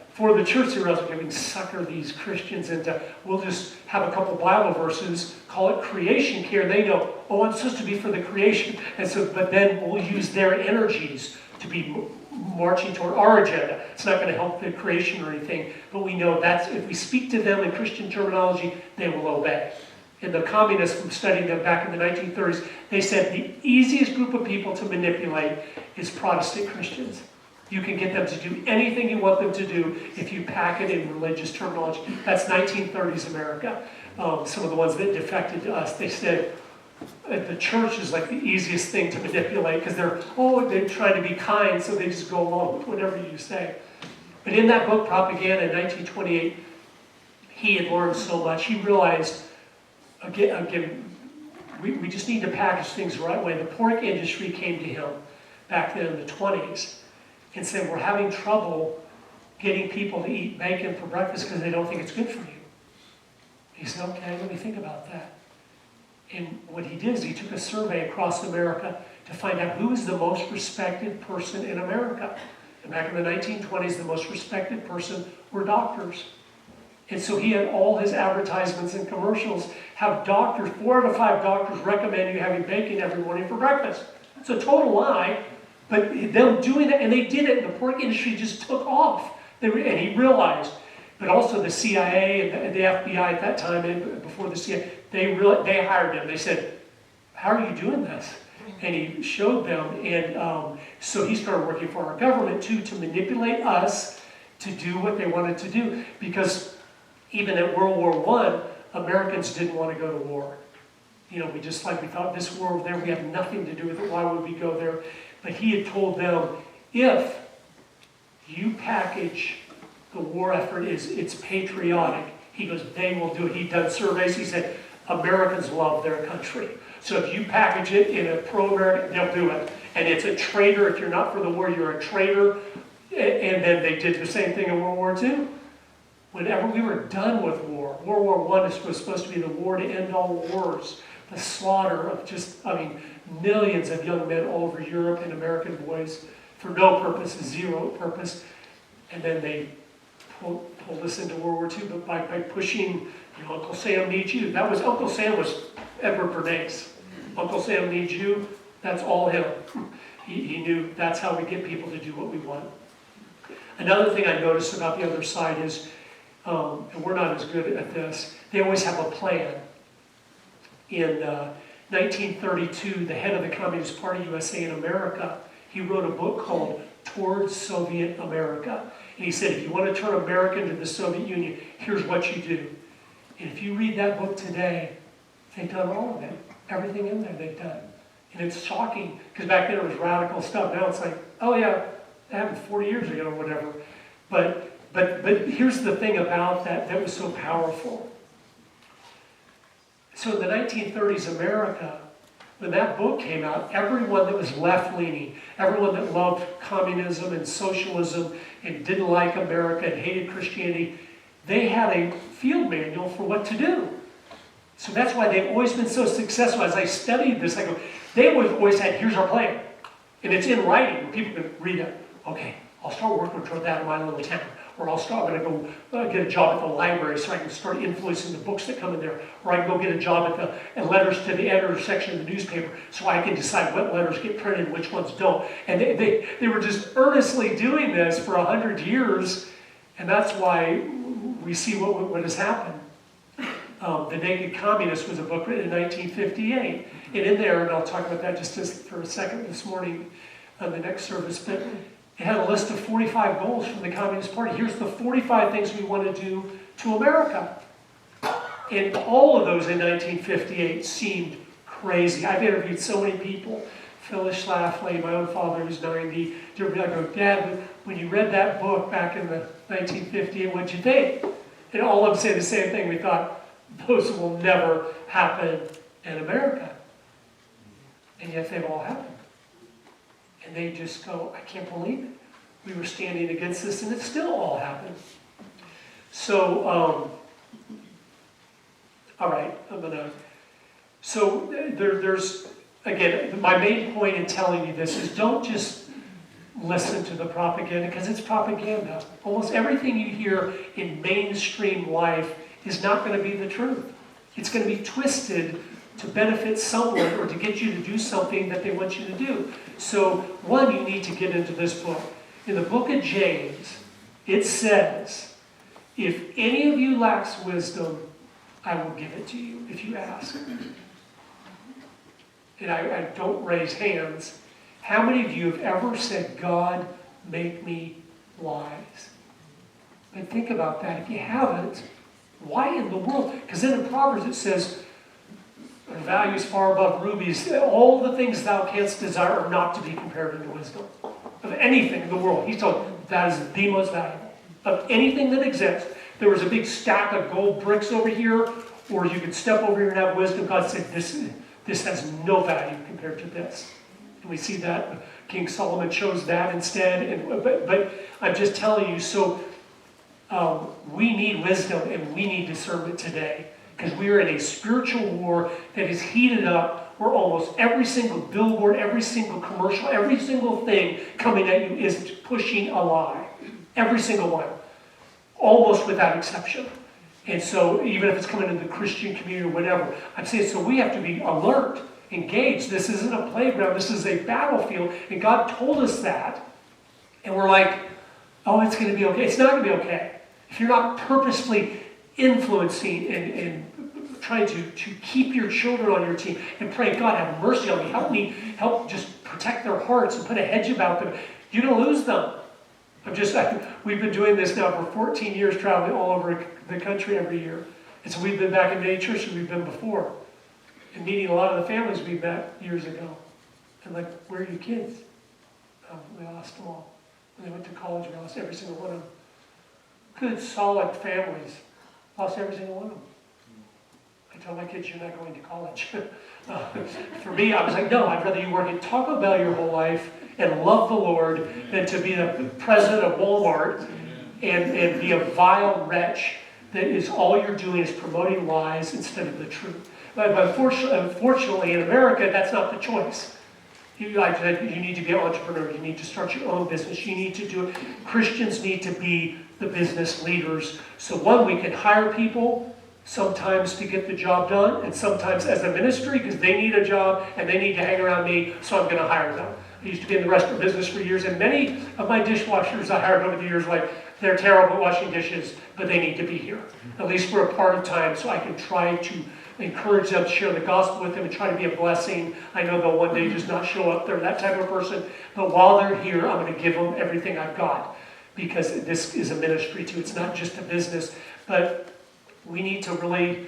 For the church, they're also giving sucker these Christians into, we'll just have a couple Bible verses, call it creation care. They know, oh, I'm supposed to be for the creation. And so, but then we'll use their energies to be marching toward our agenda. It's not going to help the creation or anything, but we know that's, if we speak to them in Christian terminology, they will obey. And the communists, from studying them back in the 1930s, they said the easiest group of people to manipulate is Protestant Christians. You can get them to do anything you want them to do if you pack it in religious terminology. That's 1930s America. Some of the ones that defected to us, they said the church is like the easiest thing to manipulate because they're trying to be kind, so they just go along with whatever you say. But in that book, Propaganda, in 1928, he had learned so much. He realized, again, we just need to package things the right way. The pork industry came to him back then in the 20s and said, we're having trouble getting people to eat bacon for breakfast because they don't think it's good for you. He said, okay, let me think about that. And what he did is he took a survey across America to find out who is the most respected person in America. And back in the 1920s, the most respected person were doctors. And so he had all his advertisements and commercials have doctors, 4 out of 5 doctors recommend you having bacon every morning for breakfast. It's a total lie, but them doing that, and they did it, and the pork industry just took off. And he realized, but also the CIA and the FBI at that time, and before the CIA, they hired him. They said, how are you doing this? And he showed them, and so he started working for our government too, to manipulate us to do what they wanted to do. Because even at World War I, Americans didn't want to go to war. You know, we thought this war over there, we have nothing to do with it, why would we go there? But he had told them, if you package the war effort it's patriotic, he goes, they will do it. He'd done surveys, he said, Americans love their country. So if you package it in a pro-American, they'll do it. And it's a traitor, if you're not for the war, you're a traitor. And then they did the same thing in World War II. Whenever we were done with war, World War I was supposed to be the war to end all wars. The slaughter of millions of young men all over Europe and American boys for no purpose, zero purpose. And then they pulled us into World War II, but by pushing, Uncle Sam needs you. Uncle Sam was Edward Bernays. Uncle Sam needs you, that's all him. He knew that's how we get people to do what we want. Another thing I noticed about the other side is, and we're not as good at this, they always have a plan. In 1932, the head of the Communist Party USA in America, he wrote a book called Towards Soviet America. And he said, if you want to turn America into the Soviet Union, here's what you do. And if you read that book today, they've done all of it. Everything in there they've done. And it's shocking, because back then it was radical stuff. Now it's like, oh yeah, that happened 40 years ago or whatever. But here's the thing about that was so powerful. So in the 1930s America, when that book came out, everyone that was left-leaning, everyone that loved communism and socialism and didn't like America and hated Christianity, they had a field manual for what to do. So that's why they've always been so successful. As I studied this, I go, they always had, here's our plan. And it's in writing. People can read it. Okay, I'll start working toward that in my little town. Or I'm going to go get a job at the library so I can start influencing the books that come in there. Or I can go get a job at letters to the editor section of the newspaper so I can decide what letters get printed and which ones don't. And they were just earnestly doing this for 100 years. And that's why we see what has happened. The Naked Communist was a book written in 1958. And in there, and I'll talk about that just for a second this morning on the next service, but it had a list of 45 goals from the Communist Party. Here's the 45 things we want to do to America. And all of those in 1958 seemed crazy. I've interviewed so many people. Phyllis Schlafly, my own father who's 90. I go, Dad, when you read that book back in the 1958, what'd you think? And all of them say the same thing. We thought, those will never happen in America. And yet they've all happened. And they just go, I can't believe it. We were standing against this and it still all happened. So All right, so there's, again, my main point in telling you this is don't just listen to the propaganda, because it's propaganda. Almost everything you hear in mainstream life is not going to be the truth. It's going to be twisted to benefit someone or to get you to do something that they want you to do. So, one, you need to get into this book. In the book of James, it says, if any of you lacks wisdom, I will give it to you if you ask. And I don't raise hands. How many of you have ever said, God, make me wise? But think about that. If you haven't, why in the world? Because then in Proverbs it says, values far above rubies. All the things thou canst desire are not to be compared unto wisdom. Of anything in the world. He's told that is the most valuable. Of anything that exists. There was a big stack of gold bricks over here, or you could step over here and have wisdom. God said, this has no value compared to this. And we see that King Solomon chose that instead. But I'm just telling you, so we need wisdom and we need discernment today. Because we are in a spiritual war that is heated up, where almost every single billboard, every single commercial, every single thing coming at you is pushing a lie. Every single one. Almost without exception. And so, even if it's coming into the Christian community or whatever, I'm saying, so we have to be alert, engaged. This isn't a playground, this is a battlefield. And God told us that. And we're like, oh, it's going to be okay. It's not going to be okay. If you're not purposefully influencing and trying to keep your children on your team and praying, God, have mercy on me, help just protect their hearts and put a hedge about them, you're going to lose them. We've been doing this now for 14 years, traveling all over the country every year. And so we've been back in many churches we've been before. And meeting a lot of the families we met years ago. And like, where are your kids? We lost them all. When they went to college, we lost every single one of them. Good, solid families. Lost every single one of them. I tell my kids, you're not going to college. For me, I was like, no, I'd rather you work at Taco Bell your whole life and love the Lord than to be the president of Walmart and be a vile wretch that is all you're doing is promoting lies instead of the truth. But unfortunately, in America, that's not the choice. You need to be an entrepreneur. You need to start your own business. You need to do it. Christians need to be the business leaders. So one, we can hire people sometimes to get the job done, and sometimes as a ministry because they need a job and they need to hang around me, so I'm going to hire them. I used to be in the restaurant business for years, and many of my dishwashers I hired over the years, like, they're terrible at washing dishes, but they need to be here, at least for a part of time, so I can try to encourage them, share the gospel with them, and try to be a blessing. I know they'll one day just not show up. They're that type of person, but while they're here, I'm going to give them everything I've got, because this is a ministry too. It's not just a business, but we need to really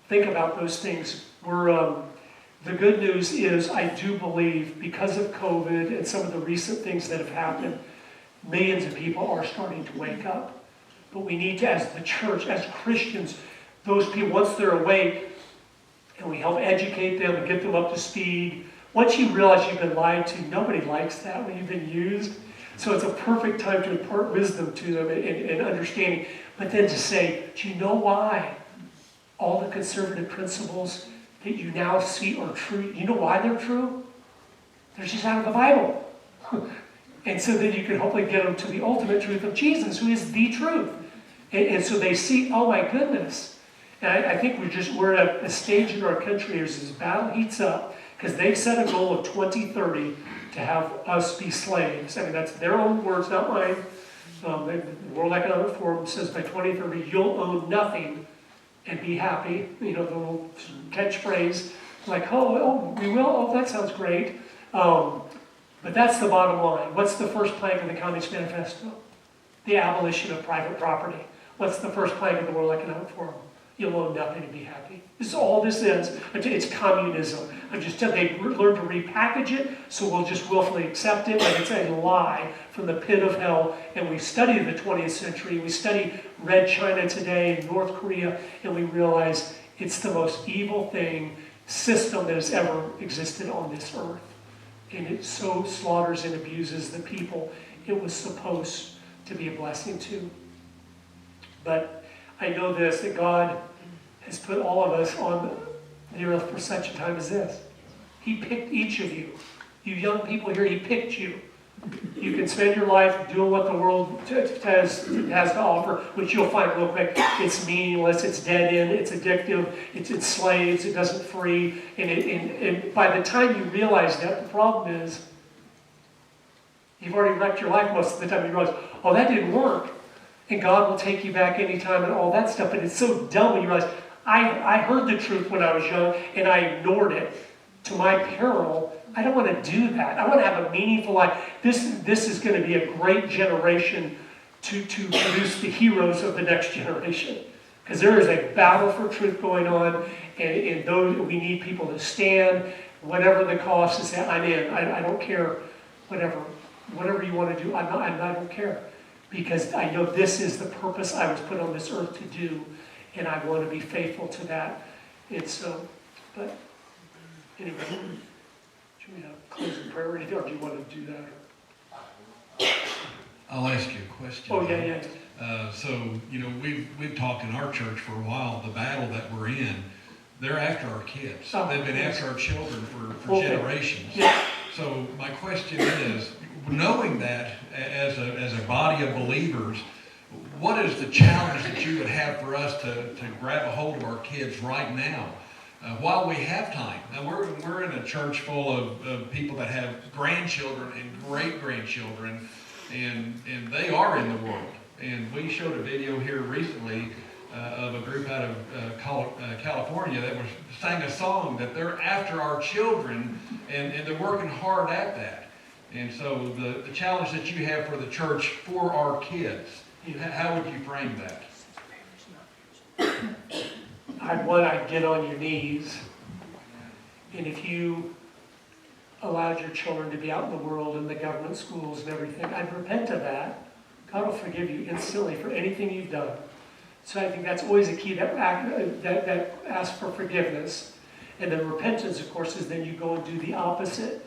think about those things. The good news is, I do believe, because of COVID and some of the recent things that have happened, millions of people are starting to wake up. But we need to, as the church, as Christians, those people, once they're awake, and we help educate them and get them up to speed, once you realize you've been lied to, nobody likes that when you've been used. So it's a perfect time to impart wisdom to them and understanding. But then to say, do you know why all the conservative principles that you now see are true? You know why they're true? They're just out of the Bible. And so then you can hopefully get them to the ultimate truth of Jesus, who is the truth. And so they see, oh my goodness. And I think we're at a stage in our country as this battle heats up, because they've set a goal of 2030 to have us be slaves. I mean, that's their own words, not mine. The World Economic Forum says by 2030 you'll own nothing and be happy. You know, the little catchphrase, like, oh, we will, oh, that sounds great. But that's the bottom line. What's the first plank of the Communist Manifesto? The abolition of private property. What's the first plank of the World Economic Forum? You'll own nothing and be happy. This is all this is. It's communism. They've learned to repackage it, so we'll just willfully accept it like it's a lie from the pit of hell. And we study the 20th century. We study Red China today and North Korea, and we realize it's the most evil system that has ever existed on this earth. And it so slaughters and abuses the people it was supposed to be a blessing to. But I know this, that God has put all of us on the earth for such a time as this. He picked each of you. You young people here, he picked you. You can spend your life doing what the world has to offer, which you'll find real quick. It's meaningless, it's dead end, it's addictive, it enslaves, it doesn't free. And by the time you realize that, the problem is you've already wrecked your life most of the time. You realize, oh, that didn't work. And God will take you back anytime and all that stuff. But it's so dumb when you realize, I heard the truth when I was young and I ignored it to my peril. I don't want to do that. I want to have a meaningful life. This is going to be a great generation to produce the heroes of the next generation. Because there is a battle for truth going on, and those we need people to stand, whatever the cost, and say, I'm in. I don't care, whatever you want to do. I don't care. Because I know this is the purpose I was put on this earth to do, and I want to be faithful to that. And so, but anyway. Should we have a closing prayer or anything, or do you want to do that? I'll ask you a question. Oh, yeah. So, we've talked in our church for a while, the battle that we're in, they're after our kids. Oh, They've been yes. after our children for Okay. generations. Yeah. So my question is, knowing that as a body of believers, what is the challenge that you would have for us to grab a hold of our kids right now? While we have time. Now we're in a church full of people that have grandchildren and great-grandchildren, and they are in the world. And we showed a video here recently of a group out of California that sang a song that they're after our children, and they're working hard at that. And so the challenge that you have for the church for our kids, how would you frame that? I'd get on your knees, and if you allowed your children to be out in the world in the government schools and everything, I'd repent of that. God will forgive you instantly for anything you've done. So I think that's always a key, that asks for forgiveness. And then repentance, of course, is then you go and do the opposite.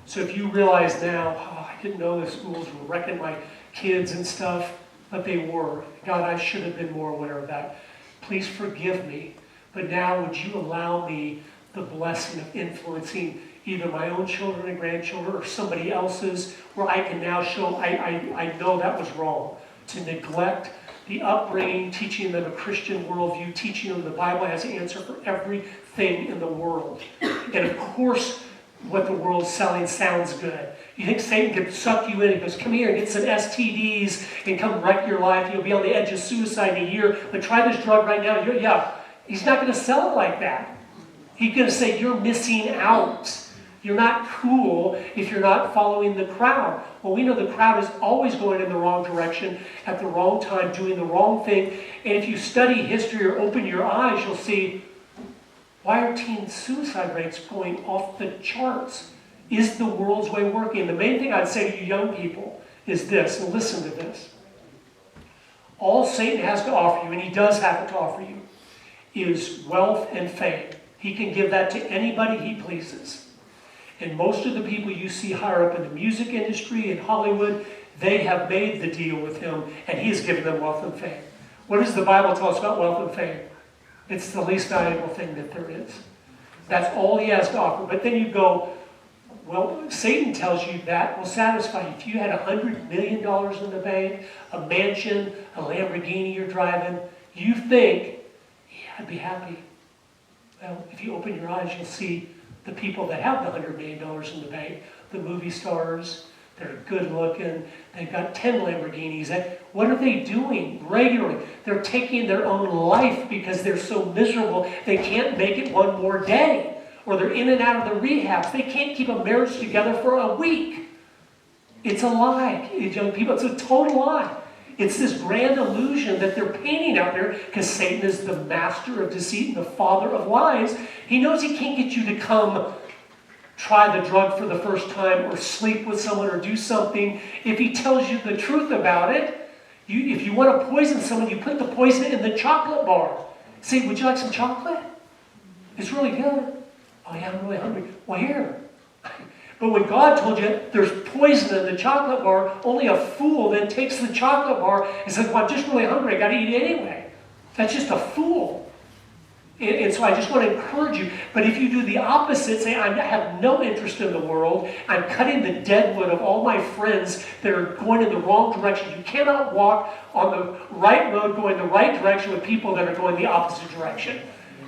So if you realize now, I didn't know the schools were wrecking my kids and stuff, but they were. God, I should have been more aware of that. Please forgive me. But now would you allow me the blessing of influencing either my own children and grandchildren or somebody else's, where I can now show I know that was wrong. To neglect the upbringing, teaching them a Christian worldview, teaching them the Bible has an answer for everything in the world. And of course, what the world's selling sounds good. You think Satan could suck you in and goes, come here and get some STDs and come wreck your life. You'll be on the edge of suicide in a year, but try this drug right now. He's not going to sell it like that. He's going to say, you're missing out. You're not cool if you're not following the crowd. Well, we know the crowd is always going in the wrong direction at the wrong time, doing the wrong thing. And if you study history or open your eyes, you'll see, why are teen suicide rates going off the charts? Is the world's way working? The main thing I'd say to you young people is this, and listen to this. All Satan has to offer you, and he does have it to offer you, is wealth and fame. He can give that to anybody he pleases. And most of the people you see higher up in the music industry in Hollywood, they have made the deal with him, and he has given them wealth and fame. What does the Bible tell us about wealth and fame? It's the least valuable thing that there is. That's all he has to offer. But then you go, well, Satan tells you that will satisfy you. If you had $100 million in the bank, a mansion, a Lamborghini you're driving, you think, yeah, I'd be happy. Well, if you open your eyes, you'll see the people that have the $100 million in the bank, the movie stars, they're good looking, they've got 10 Lamborghinis. What are they doing regularly? They're taking their own life because they're so miserable they can't make it one more day. Or they're in and out of the rehabs. They can't keep a marriage together for a week. It's a lie, young people. It's a total lie. It's this grand illusion that they're painting out there because Satan is the master of deceit and the father of lies. He knows he can't get you to come try the drug for the first time or sleep with someone or do something. If he tells you the truth about it, if you want to poison someone, you put the poison in the chocolate bar. Say, would you like some chocolate? It's really good. Oh yeah, I'm really hungry. Well, here. But when God told you there's poison in the chocolate bar, only a fool then takes the chocolate bar and says, well, I'm just really hungry. I got to eat it anyway. That's just a fool. And so I just want to encourage you. But if you do the opposite, say, I have no interest in the world, I'm cutting the deadwood of all my friends that are going in the wrong direction. You cannot walk on the right road going the right direction with people that are going the opposite direction.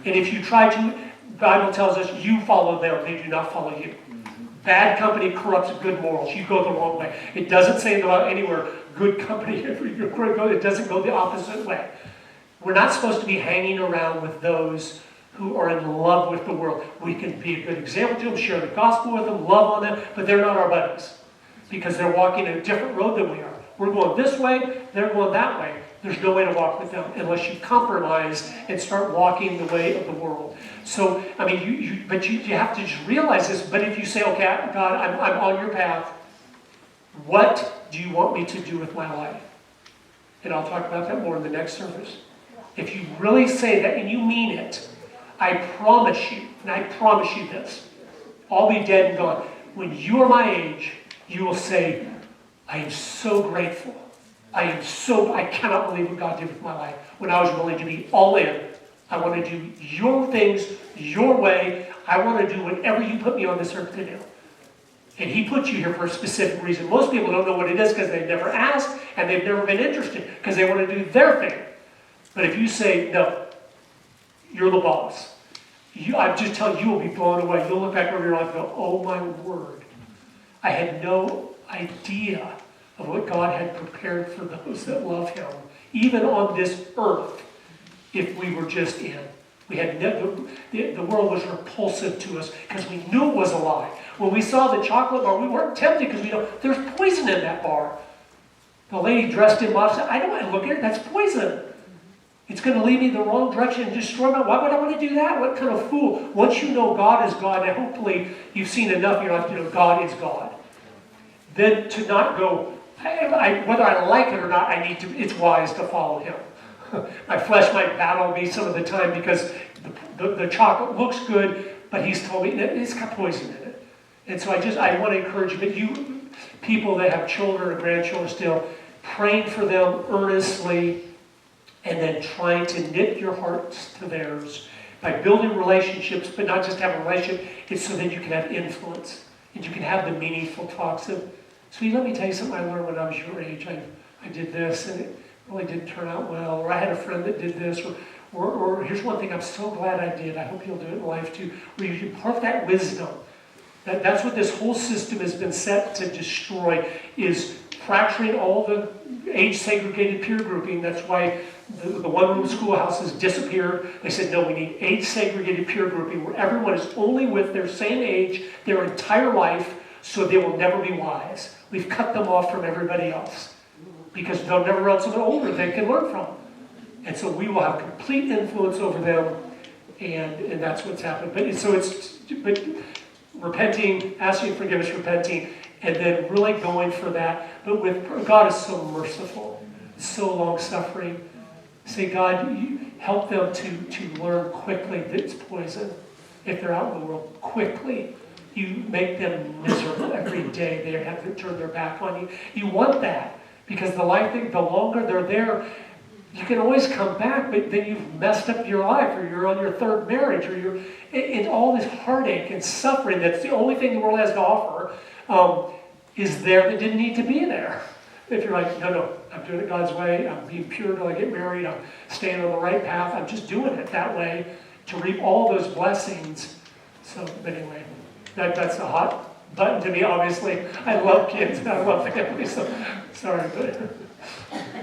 And if you try to, the Bible tells us, you follow them, they do not follow you. Bad company corrupts good morals. You go the wrong way. It doesn't say anywhere, good company, it doesn't go the opposite way. We're not supposed to be hanging around with those who are in love with the world. We can be a good example to them, share the gospel with them, love on them, but they're not our buddies because they're walking a different road than we are. We're going this way, they're going that way. There's no way to walk with them unless you compromise and start walking the way of the world. So, I mean, you have to just realize this. But if you say, okay, God, I'm on your path, what do you want me to do with my life? And I'll talk about that more in the next service. If you really say that and you mean it, I promise you, and I promise you this, I'll be dead and gone. When you are my age, you will say, I am so grateful. I cannot believe what God did with my life when I was willing to be all in. I want to do your things, your way. I want to do whatever you put me on this earth to do. And he put you here for a specific reason. Most people don't know what it is because they've never asked and they've never been interested because they want to do their thing. But if you say, no, you're the boss. I'm just telling you, you will be blown away. You'll look back over your life and go, oh my word. I had no idea of what God had prepared for those that love him, even on this earth, if we were just in. We had the world was repulsive to us because we knew it was a lie. When we saw the chocolate bar, we weren't tempted because we know there's poison in that bar. The lady dressed in modest said, I don't want to look at it, that's poison. It's going to lead me the wrong direction and destroy my. Why would I want to do that? What kind of fool? Once you know God is God, and hopefully you've seen enough in your life to know God is God. Then to not go, whether I like it or not, it's wise to follow him. My flesh might battle me some of the time because the chocolate looks good, but he's told me it's got poison in it. And so I want to encourage you, but you people that have children or grandchildren still, praying for them earnestly and then trying to knit your hearts to theirs by building relationships, but not just have a relationship, it's so that you can have influence and you can have the meaningful talks of, sweetie, let me tell you something I learned when I was your age. I did this and it really didn't turn out well, or I had a friend that did this, or here's one thing I'm so glad I did. I hope you'll do it in life too, where you impart that wisdom. That's what this whole system has been set to destroy, is fracturing all the age-segregated peer grouping. That's why the one-room schoolhouses disappeared. They said, no, we need age-segregated peer grouping where everyone is only with their same age their entire life, so they will never be wise. We've cut them off from everybody else because they'll never run someone older they can learn from. And so we will have complete influence over them, and that's what's happened. But repenting, asking forgiveness, repenting, and then really going for that. But God is so merciful, so long-suffering. Say, God, you help them to learn quickly that it's poison if they're out in the world. Quickly. You make them miserable every day. They have to turn their back on you. You want that because the longer they're there, you can always come back, but then you've messed up your life, or you're on your third marriage, or you're in all this heartache and suffering. That's the only thing the world has to offer is there that didn't need to be there. If you're like, no, I'm doing it God's way, I'm being pure till I get married, I'm staying on the right path, I'm just doing it that way to reap all those blessings. So, but anyway, that's a hot button to me, obviously. I love kids, and I love families, so sorry, but...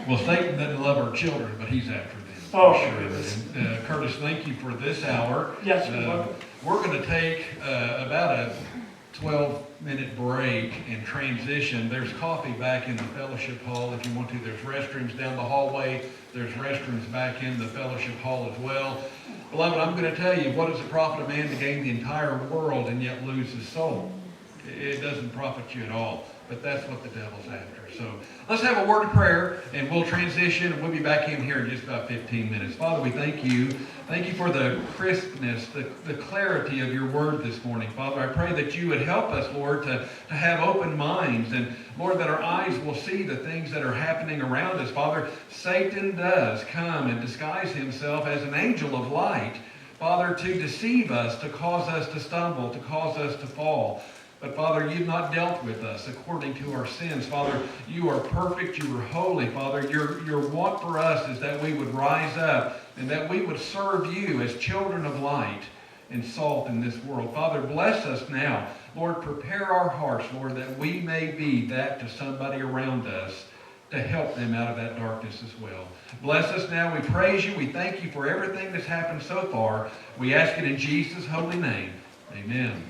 Well, Satan doesn't love our children, but he's after them. Oh, sure. And, Curtis, thank you for this hour. Yes, you're welcome. We're going to take about a 12-minute break and transition. There's coffee back in the fellowship hall if you want to. There's restrooms down the hallway. There's restrooms back in the fellowship hall as well. Beloved, I'm going to tell you, what does it profit a man to gain the entire world and yet lose his soul? It doesn't profit you at all. But that's what the devil's after. So let's have a word of prayer, and we'll transition, and we'll be back in here in just about 15 minutes. Father, we thank you. Thank you for the crispness, the clarity of your word this morning. Father, I pray that you would help us, Lord, to have open minds, and Lord, that our eyes will see the things that are happening around us. Father, Satan does come and disguise himself as an angel of light Father, to deceive us, to cause us to stumble, to cause us to fall. But Father, you've not dealt with us according to our sins. Father, you are perfect, you are holy. Father, your want for us is that we would rise up and that we would serve you as children of light and salt in this world. Father, bless us now. Lord, prepare our hearts, Lord, that we may be that to somebody around us to help them out of that darkness as well. Bless us now. We praise you. We thank you for everything that's happened so far. We ask it in Jesus' holy name. Amen.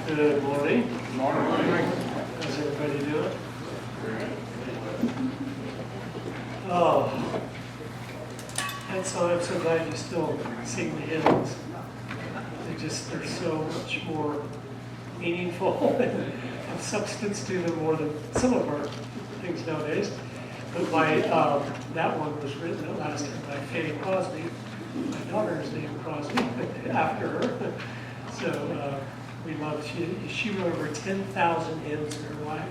Good morning. Good morning. How's everybody doing? Oh, and so I'm so glad you still sing the hymns. They're so much more meaningful and have substance to them more than some of our things nowadays. But that one was written at last time by Fanny Crosby. My daughter's named Crosby after her. So we love, she wrote over 10,000 hymns in her life,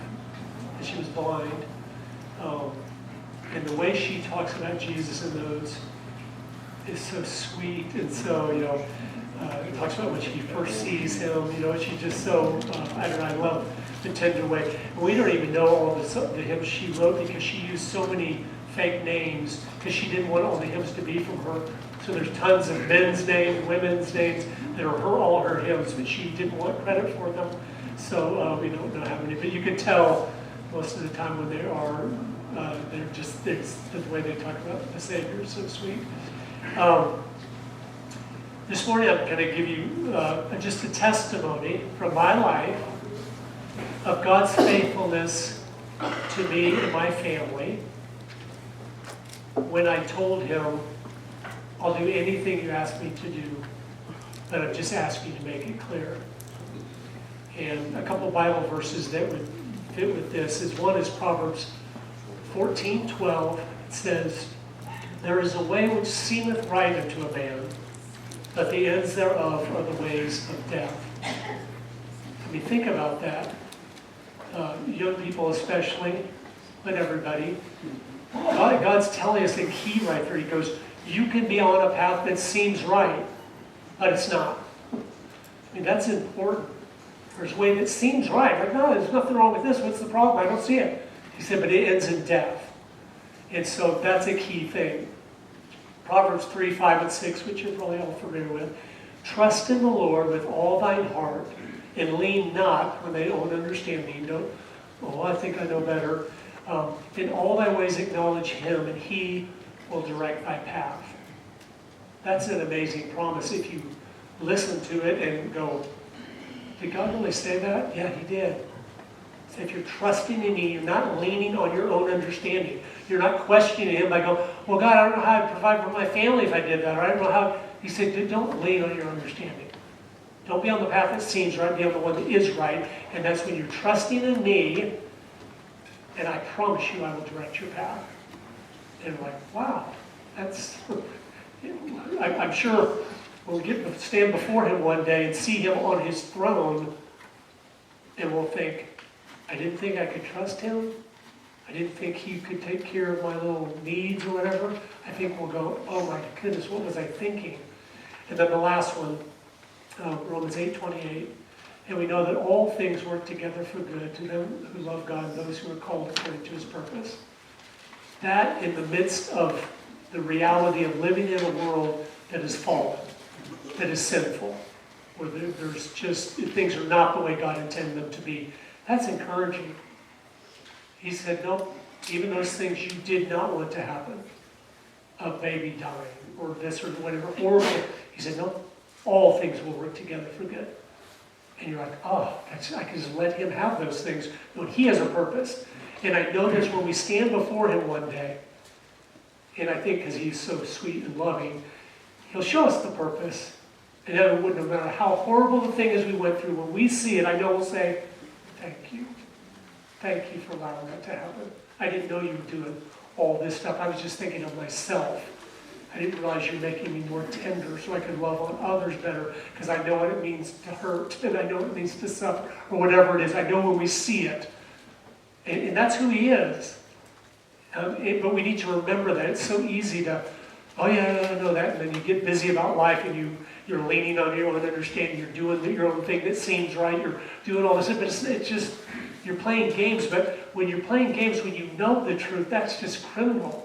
and she was blind. And the way she talks about Jesus in those is so sweet, and so, it talks about when she first sees him, she's just so, I don't know, I love the tender way. And we don't even know all the hymns she wrote because she used so many fake names because she didn't want all the hymns to be from her. So there's tons of men's names, women's names that are all her hymns, but she didn't want credit for them. So we don't know how many, but you can tell most of the time when they are, it's the way they talk about the Savior is so sweet. This morning I'm going to give you just a testimony from my life of God's faithfulness to me and my family when I told him, I'll do anything you ask me to do, but I've just asked you to make it clear. And a couple Bible verses that would fit with this is one is Proverbs 14:12. It says, "There is a way which seemeth right unto a man, but the ends thereof are the ways of death." I mean, think about that. Young people especially, but everybody. God's telling us a key right there. He goes, you can be on a path that seems right, but it's not. I mean, that's important. There's a way that seems right. Like, no, there's nothing wrong with this. What's the problem? I don't see it. He said, but it ends in death. And so that's a key thing. Proverbs 3:5 and 6, which you're probably all familiar with. "Trust in the Lord with all thine heart, and lean not on thy own understanding." Don't, I think I know better. "In all thy ways acknowledge him, and he will direct thy path." That's an amazing promise if you listen to it and go, did God really say that? Yeah, he did. So if you're trusting in me, you're not leaning on your own understanding. You're not questioning him by going, well, God, I don't know how I'd provide for my family if I did that. Or I don't know how. He said, don't lean on your understanding. Don't be on the path that seems right. Be on the one that is right. And that's when you're trusting in me, and I promise you I will direct your path. And I'm like, wow, that's... I'm sure we'll stand before him one day and see him on his throne, and we'll think, I didn't think I could trust him. I didn't think he could take care of my little needs or whatever. I think we'll go, oh my goodness, what was I thinking? And then the last one, Romans 8:28. "And we know that all things work together for good to them who love God and those who are called according to his purpose." That in the midst of the reality of living in a world that is fallen, that is sinful, where there's just, things are not the way God intended them to be. That's encouraging. He said, no, even those things you did not want to happen, a baby dying, or this or whatever, or he said, no, all things will work together for good. And you're like, oh, I can just let him have those things. No, he has a purpose. And I know this when we stand before him one day, and I think because he's so sweet and loving, he'll show us the purpose. And then it wouldn't matter how horrible the thing is we went through, when we see it, I know we'll say, thank you. Thank you for allowing that to happen. I didn't know you were doing all this stuff. I was just thinking of myself. I didn't realize you're making me more tender so I could love on others better, because I know what it means to hurt, and I know what it means to suffer, or whatever it is. I know when we see it. And that's who he is. But we need to remember that. It's so easy to, oh yeah, I know that, and then you get busy about life, and you're leaning on your own understanding, you're doing your own thing that seems right, you're doing all this, but it's just, you're playing games. But when you're playing games, when you know the truth, that's just criminal.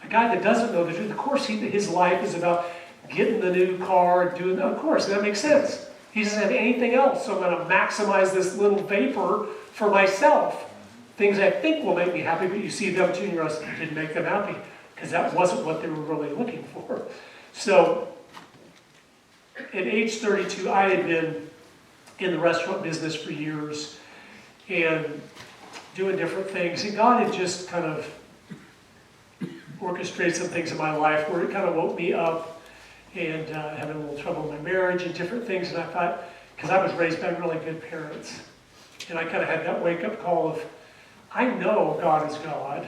A guy that doesn't know the truth, of course his life is about getting the new car, of course, that makes sense. He doesn't have anything else, so I'm going to maximize this little vapor for myself. Things I think will make me happy, but you see them too, and you're like, didn't make them happy, because that wasn't what they were really looking for. So, at age 32, I had been in the restaurant business for years, and doing different things, and God had just kind of orchestrated some things in my life where it kind of woke me up, and having a little trouble in my marriage and different things, and I thought, because I was raised by really good parents, and I kind of had that wake-up call of, I know God is God.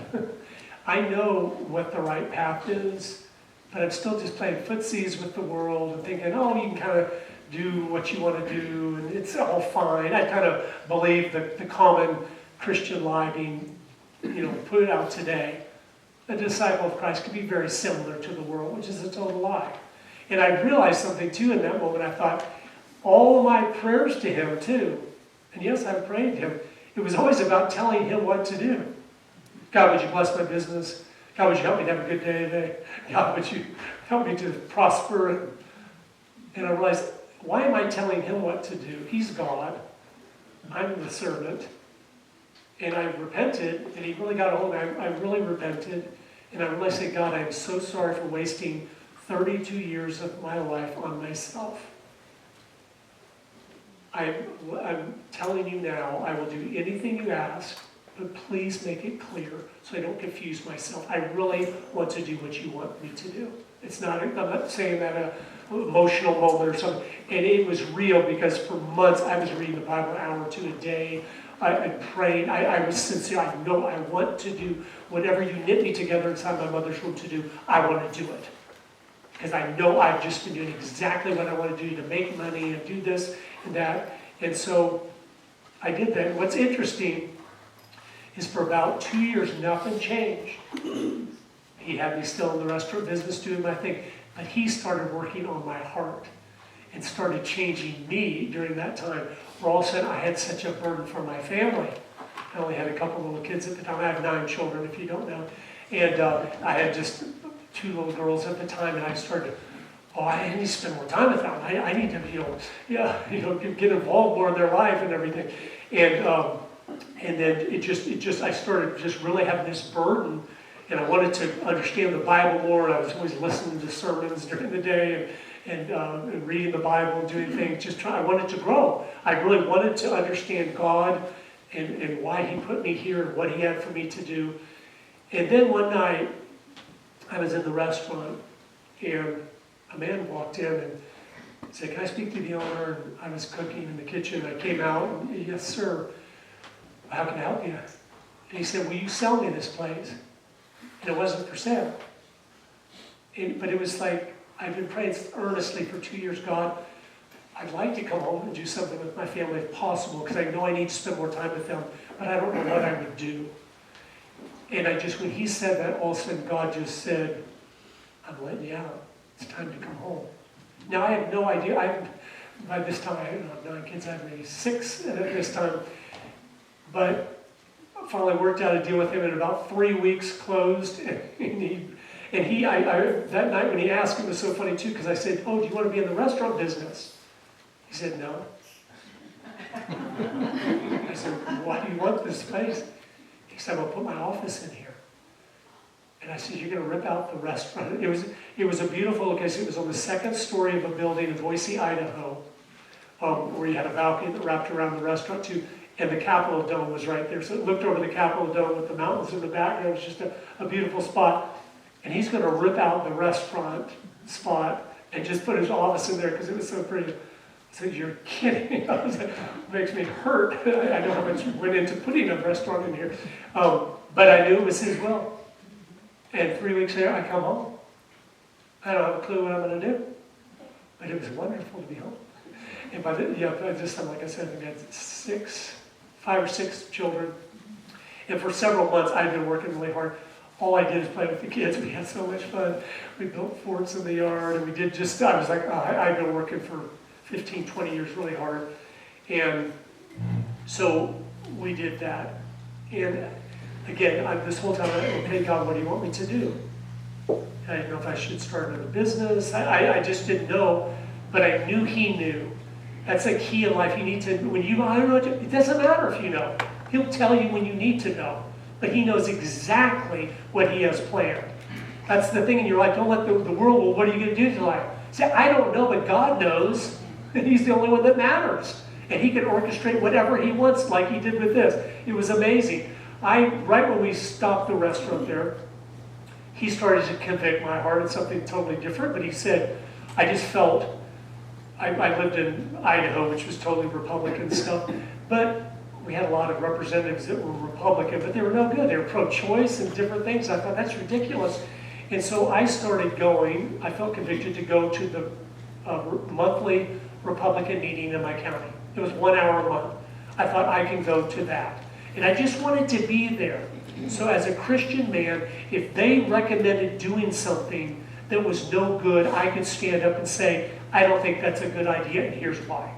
I know what the right path is, but I'm still just playing footsies with the world and thinking, oh, you can kind of do what you want to do, and it's all fine. I kind of believe the common Christian lie being, put out today. A disciple of Christ can be very similar to the world, which is a total lie. And I realized something too in that moment. I thought, all of my prayers to him too, and yes, I prayed to him, it was always about telling him what to do. God, would you bless my business? God, would you help me to have a good day today? God, would you help me to prosper? And I realized, why am I telling him what to do? He's God. I'm the servant. And I repented, and he really got a hold of me. I really repented. And I really said, God, I'm so sorry for wasting 32 years of my life on myself. I'm telling you now, I will do anything you ask, but please make it clear so I don't confuse myself. I really want to do what you want me to do. I'm not saying that an emotional moment or something. And it was real, because for months I was reading the Bible an hour or two a day. I prayed. I was sincere. I know I want to do whatever you knit me together inside my mother's womb to do. I want to do it. Because I know I've just been doing exactly what I want to do to make money and do this and that. And so I did that. And what's interesting is for about 2 years, nothing changed. He had me still in the restaurant business doing my thing. But he started working on my heart and started changing me during that time. Where all of a sudden I had such a burden for my family. I only had a couple little kids at the time. I have 9 children, if you don't know. And I had just 2 little girls at the time, and I started, I need to spend more time with them. I need to, get involved more in their life and everything. And then I started just really having this burden, and I wanted to understand the Bible more, and I was always listening to sermons during the day and reading the Bible and doing things. I wanted to grow. I really wanted to understand God and why he put me here and what he had for me to do. And then one night, I was in the restaurant, and a man walked in and said, can I speak to the owner? And I was cooking in the kitchen. I came out, and yes, sir. How can I help you? And he said, will you sell me this place? And it wasn't for sale. But it was like, I've been praying earnestly for 2 years, God, I'd like to come home and do something with my family if possible, because I know I need to spend more time with them, but I don't know what I would do. And when he said that, all of a sudden God just said, I'm letting you out. It's time to come home. Now I have no idea. By this time, I don't have 9 kids. I have maybe 6 at this time. But I finally worked out a deal with him in about 3 weeks, closed. And he, that night when he asked, it was so funny too, because I said, oh, do you want to be in the restaurant business? He said, no. I said, why do you want this place? He said, I'm going to put my office in here. And I said, you're going to rip out the restaurant. It was a beautiful location. It was on the 2nd story of a building in Boise, Idaho, where you had a balcony that wrapped around the restaurant too. And the Capitol Dome was right there. So it looked over the Capitol Dome with the mountains in the background. It was just a beautiful spot. And he's going to rip out the restaurant spot and just put his office in there because it was so pretty. I said, you're kidding. I was like, it makes me hurt. I know how much went into putting a restaurant in here. But I knew it was his will. And 3 weeks later, I come home. I don't have a clue what I'm gonna do. But it was wonderful to be home. And by this time, like I said, we had 5 or 6 children. And for several months, I'd been working really hard. All I did is play with the kids. We had so much fun. We built forts in the yard, and we did I was like, I've been working for 15, 20 years really hard. And so we did that. And again, this whole time, okay, God, what do you want me to do? I didn't know if I should start another business. I just didn't know, but I knew He knew. That's a key in life. You need to, I don't know, it doesn't matter if you know. He'll tell you when you need to know. But He knows exactly what He has planned. That's the thing in your life. Don't let the world, well, what are you going to do tonight? Say, I don't know, but God knows. And He's the only one that matters. And He can orchestrate whatever He wants, like He did with this. It was amazing. Right when we stopped the restaurant there, He started to convict my heart. It's something totally different. But He said, I just felt, I lived in Idaho, which was totally Republican stuff. But we had a lot of representatives that were Republican, but they were no good. They were pro-choice and different things. I thought, that's ridiculous. And so I started going, I felt convicted to go to the monthly Republican meeting in my county. It was 1 hour a month. I thought, I can go to that. And I just wanted to be there. So as a Christian man, if they recommended doing something that was no good, I could stand up and say, I don't think that's a good idea, and here's why.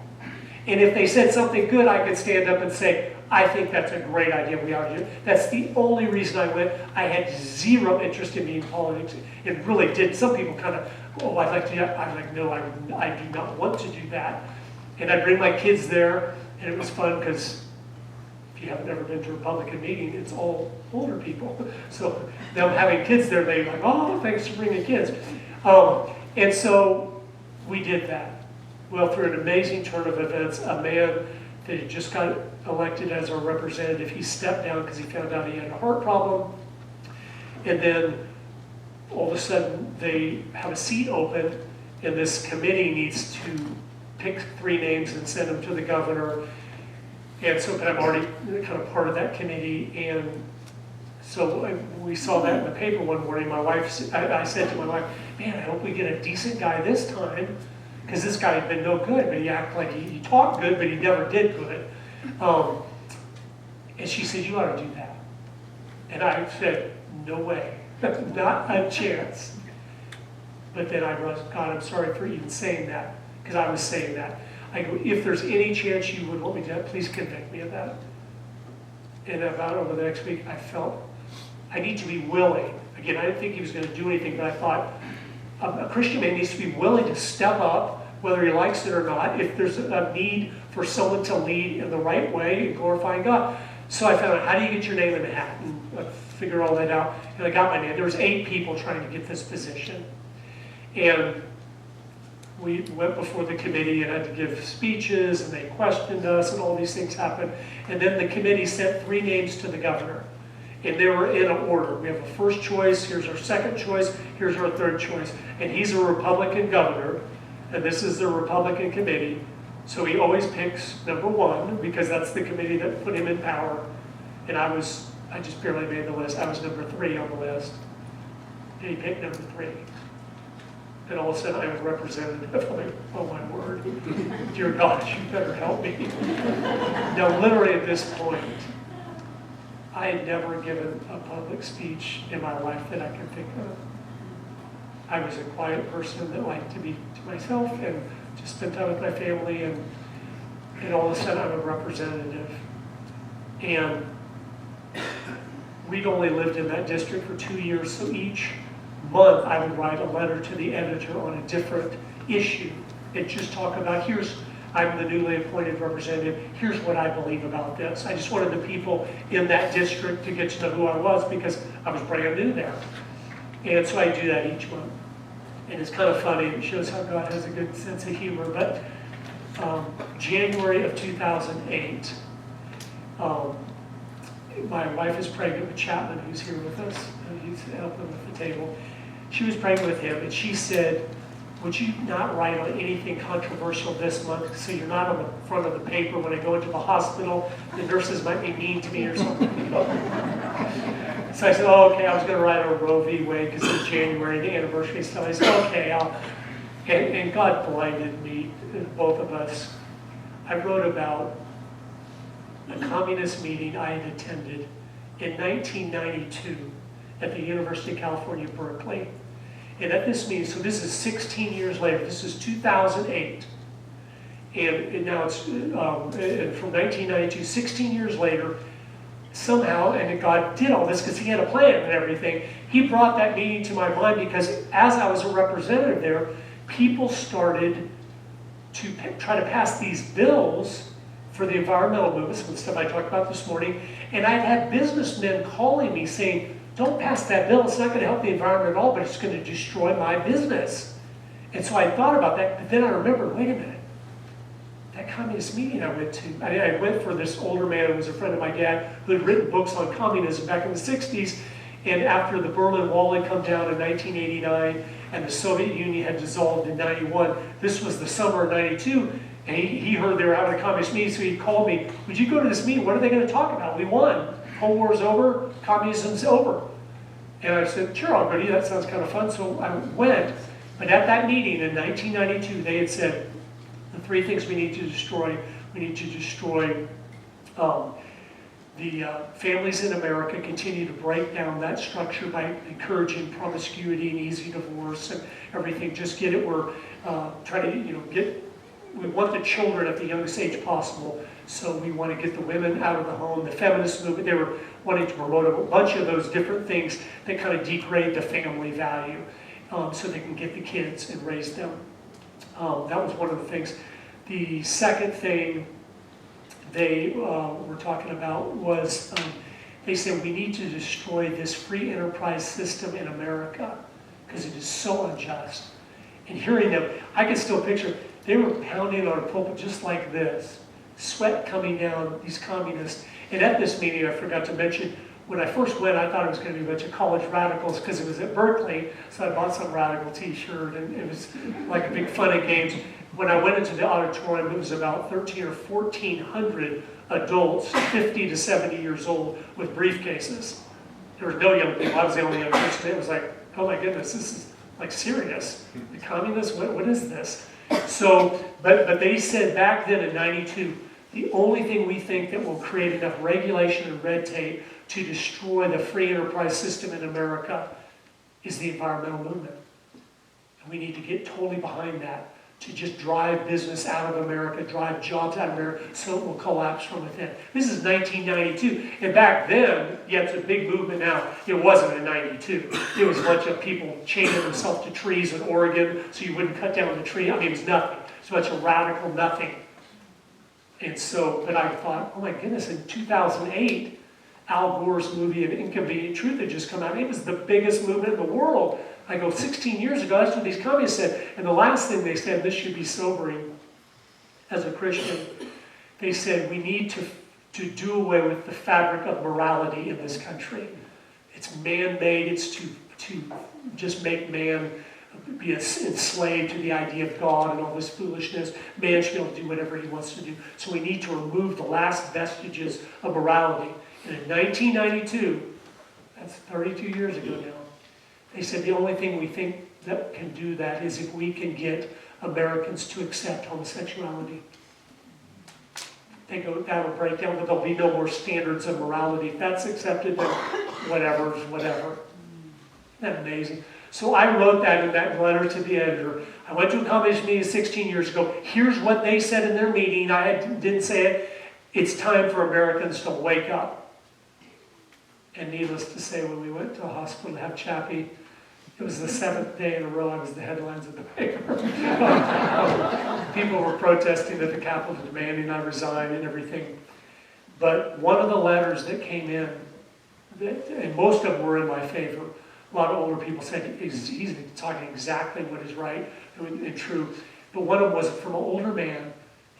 And if they said something good, I could stand up and say, I think that's a great idea. We ought to do it. That's the only reason I went. I had zero interest in being politics. It really did. Some people kind of, oh, I'd like to do that. I'm like, no, I do not want to do that. And I'd bring my kids there, and it was fun because if you haven't ever been to a Republican meeting, it's all older people. So them having kids there, they're like, oh, thanks for bringing kids. And so we did that. Well, through an amazing turn of events, a man that had just got elected as our representative, he stepped down because he found out he had a heart problem. And then all of a sudden they have a seat open, and this committee needs to pick 3 names and send them to the governor. And so, but I'm already kind of part of that committee. And so we saw that in the paper one morning. I said to my wife, man, I hope we get a decent guy this time. Because this guy had been no good, but he acted like he talked good, but he never did good. And she said, you ought to do that. And I said, no way, not a chance. But then I realized, God, I'm sorry for even saying that, because I was saying that. I go, if there's any chance you would want me to do that, please convict me of that. And about over the next week, I felt I need to be willing. Again, I didn't think he was going to do anything, but I thought, a Christian man needs to be willing to step up, whether he likes it or not, if there's a need for someone to lead in the right way and glorifying God. So I found out, how do you get your name in the hat? And I figured all that out, and I got my name. There was 8 people trying to get this position. And we went before the committee and had to give speeches, and they questioned us, and all these things happened. And then the committee sent 3 names to the governor. And they were in an order. We have a first choice, here's our second choice, here's our third choice. And he's a Republican governor, and this is the Republican committee. So he always picks number 1, because that's the committee that put him in power. And I just barely made the list. I was number 3 on the list. And he picked number 3. And all of a sudden I'm a representative. I'm like, oh my word. Dear God, you better help me. Now literally at this point, I had never given a public speech in my life that I can think of. I was a quiet person that liked to be to myself and just spend time with my family, and all of a sudden I'm a representative. And we'd only lived in that district for 2 years, so each month I would write a letter to the editor on a different issue and just talk about, I'm the newly appointed representative, here's what I believe about this. I just wanted the people in that district to get to know who I was, because I was brand new there. And so I do that each month. And it's kind of funny, it shows how God has a good sense of humor, but January of 2008, my wife is pregnant with Chapman, who's here with us, and he's helping with the table. She was pregnant with him, and she said, would you not write on anything controversial this month so you're not on the front of the paper when I go into the hospital? The nurses might be mean to me or something. So I said, oh, okay, I was going to write on Roe v. Wade because it's January, the anniversary stuff. I said, okay, and God blinded me, both of us. I wrote about a communist meeting I had attended in 1992 at the University of California, Berkeley. And at this meeting, so this is 16 years later, this is 2008. And now it's and from 1992, 16 years later, somehow, and God did all this because he had a plan and everything, he brought that meeting to my mind because as I was a representative there, people started to try to pass these bills for the environmental movement, some of the stuff I talked about this morning, and I've had businessmen calling me saying, don't pass that bill, it's not going to help the environment at all, but it's going to destroy my business. And so I thought about that, but then I remembered, wait a minute, that communist meeting I went to, I went for this older man who was a friend of my dad who had written books on communism back in the 60s, and after the Berlin Wall had come down in 1989 and the Soviet Union had dissolved in 91, this was the summer of 92, and he heard they were having a communist meeting, so he called me, would you go to this meeting? What are they going to talk about? We won. Cold War's over, communism's over. And I said, sure, I'll go to you, that sounds kind of fun. So I went, but at that meeting in 1992, they had said, the three things we need to destroy, we need to destroy the families in America, continue to break down that structure by encouraging promiscuity and easy divorce and everything. Just get it where, try to, we want the children at the youngest age possible. So we want to get the women out of the home, the feminist movement. They were wanting to promote a bunch of those different things that kind of degrade the family value so they can get the kids and raise them. That was one of the things. The second thing they were talking about was they said we need to destroy this free enterprise system in America because it is so unjust. And hearing them, I can still picture, they were pounding on a pulpit just like this, sweat coming down, these communists. And at this meeting, I forgot to mention, when I first went, I thought it was going to be a bunch of college radicals because it was at Berkeley, so I bought some radical t-shirt, and it was like a big fun and games. When I went into the auditorium, it was about 1,300 or 1,400 adults, 50 to 70 years old, with briefcases. There were no young people. I was the only young person. It was like, oh my goodness, this is like serious. The communists, what is this? So, but they said back then in 92, the only thing we think that will create enough regulation and red tape to destroy the free enterprise system in America is the environmental movement. And we need to get totally behind that to just drive business out of America, drive jobs out of America, so it will collapse from within. This is 1992. And back then, yeah, it's a big movement now. It wasn't in 92. It was a bunch of people chaining themselves to trees in Oregon so you wouldn't cut down the tree. I mean, it was nothing. It's a bunch of radical nothing. And so, but I thought, oh my goodness, in 2008, Al Gore's movie, An Inconvenient Truth, had just come out. It was the biggest movement in the world. I go, 16 years ago, that's what these communists said. And the last thing they said, this should be sobering as a Christian, they said we need to do away with the fabric of morality in this country. It's man-made, it's to just make man be enslaved to the idea of God and all this foolishness. Man should be able to do whatever he wants to do. So we need to remove the last vestiges of morality. And in 1992, that's 32 years ago now, they said the only thing we think that can do that is if we can get Americans to accept homosexuality. They go, that'll break down, but there'll be no more standards of morality. If that's accepted, then whatever's whatever. Isn't that amazing? So I wrote that in that letter to the editor. I went to a communist meeting 16 years ago. Here's what they said in their meeting. Didn't say it. It's time for Americans to wake up. And needless to say, when we went to a hospital to have Chappie, it was the 7th day in a row I was the headlines of the paper. People were protesting at the Capitol, demanding I resign and everything. But one of the letters that came in, and most of them were in my favor, a lot of older people said he's talking exactly what is right and true. But one of them was from an older man, and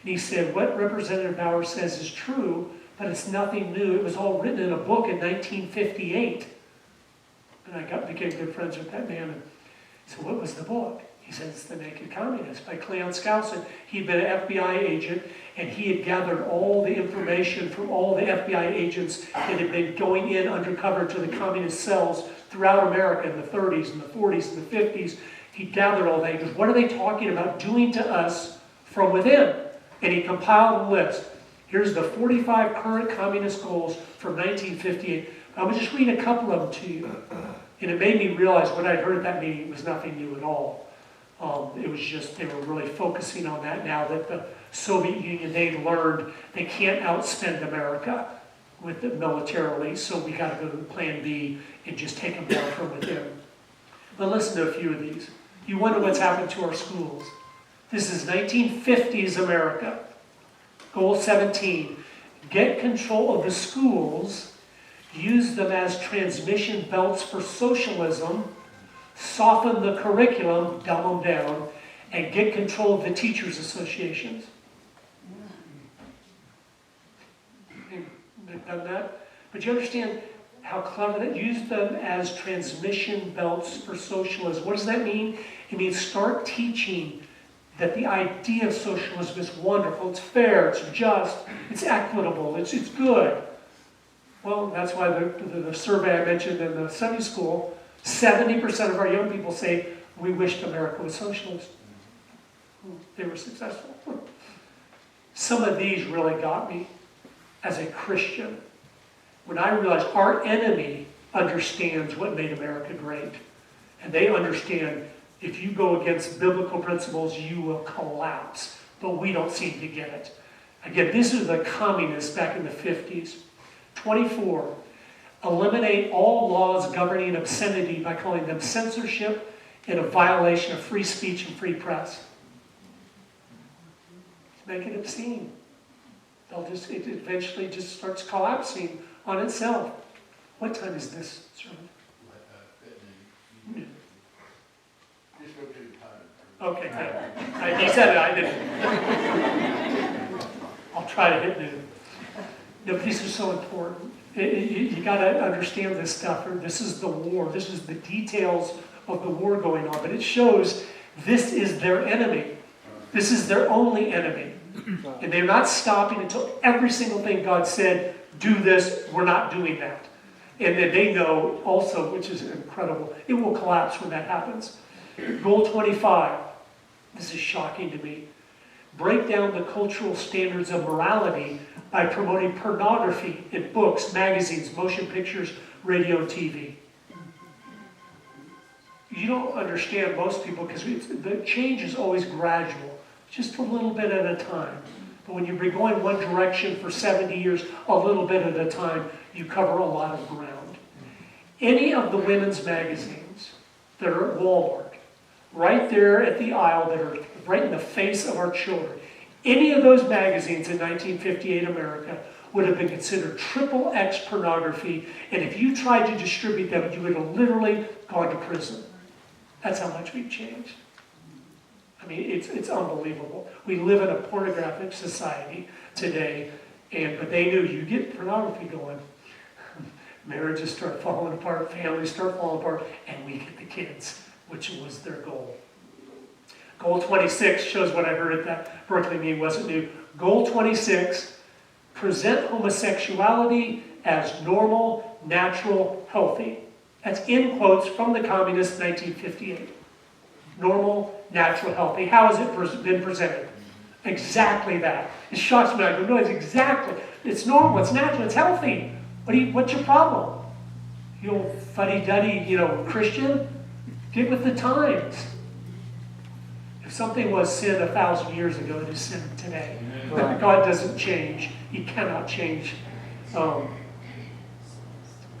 he said, what Representative Bauer says is true, but it's nothing new. It was all written in a book in 1958. And I became good friends with that man. And so what was the book? He said it's The Naked Communist by Cleon Skousen. He'd been an FBI agent, and he had gathered all the information from all the FBI agents that had been going in undercover to the communist cells throughout America in the 30s and the 40s and the 50s. He gathered all that. He goes, what are they talking about doing to us from within? And he compiled a list. Here's the 45 current communist goals from 1958. I would just read a couple of them to you. And it made me realize what I'd heard at that meeting was nothing new at all. It was just, they were really focusing on that now that the Soviet Union, they learned they can't outspend America with it militarily, so we got to go to plan B and just take them down from within. But listen to a few of these. You wonder what's happened to our schools. This is 1950s America. Goal 17, get control of the schools, use them as transmission belts for socialism, soften the curriculum, dumb them down, and get control of the teachers' associations. They've done that. But you understand how clever that, use them as transmission belts for socialism. What does that mean? It means start teaching that the idea of socialism is wonderful, it's fair, it's just, it's equitable, it's good. Well, that's why the survey I mentioned in the Sunday school, 70% of our young people say, we wished America was socialist. They were successful. Some of these really got me as a Christian. When I realized our enemy understands what made America great. And they understand if you go against biblical principles, you will collapse. But we don't seem to get it. Again, this is the communists back in the 50s. 24, eliminate all laws governing obscenity by calling them censorship and a violation of free speech and free press. Make it obscene. It eventually just starts collapsing on itself. What time is this sermon? Just go to the time. Okay, good. He said it, I didn't. I'll try to hit noon. No, but these are so important. You got to understand this stuff. This is the war. This is the details of the war going on. But it shows this is their enemy. This is their only enemy. And they're not stopping until every single thing God said, do this, we're not doing that. And then they know also, which is incredible, it will collapse when that happens. Goal 25. This is shocking to me. Break down the cultural standards of morality by promoting pornography in books, magazines, motion pictures, radio, and TV. You don't understand most people because the change is always gradual, just a little bit at a time. But when you're going one direction for 70 years, a little bit at a time, you cover a lot of ground. Any of the women's magazines that are at Walmart, right there at the aisle that are right in the face of our children, any of those magazines in 1958 America would have been considered triple X pornography, and if you tried to distribute them, you would have literally gone to prison. That's how much we've changed. I mean, it's unbelievable. We live in a pornographic society today, but they knew you get pornography going, marriages start falling apart, families start falling apart, and we get the kids, which was their goal. Goal 26 shows what I heard at that Berkeley meeting wasn't new. Goal 26, present homosexuality as normal, natural, healthy. That's in quotes from the communists, 1958. Normal, natural, healthy. How has it been presented? Exactly that. It shocks me. I go, no, it's exactly. It's normal, it's natural, it's healthy. What's your problem? You old fuddy-duddy, Christian? Get with the times. If something was sin 1,000 years ago, it is sin today. Right. God doesn't change. He cannot change. Goal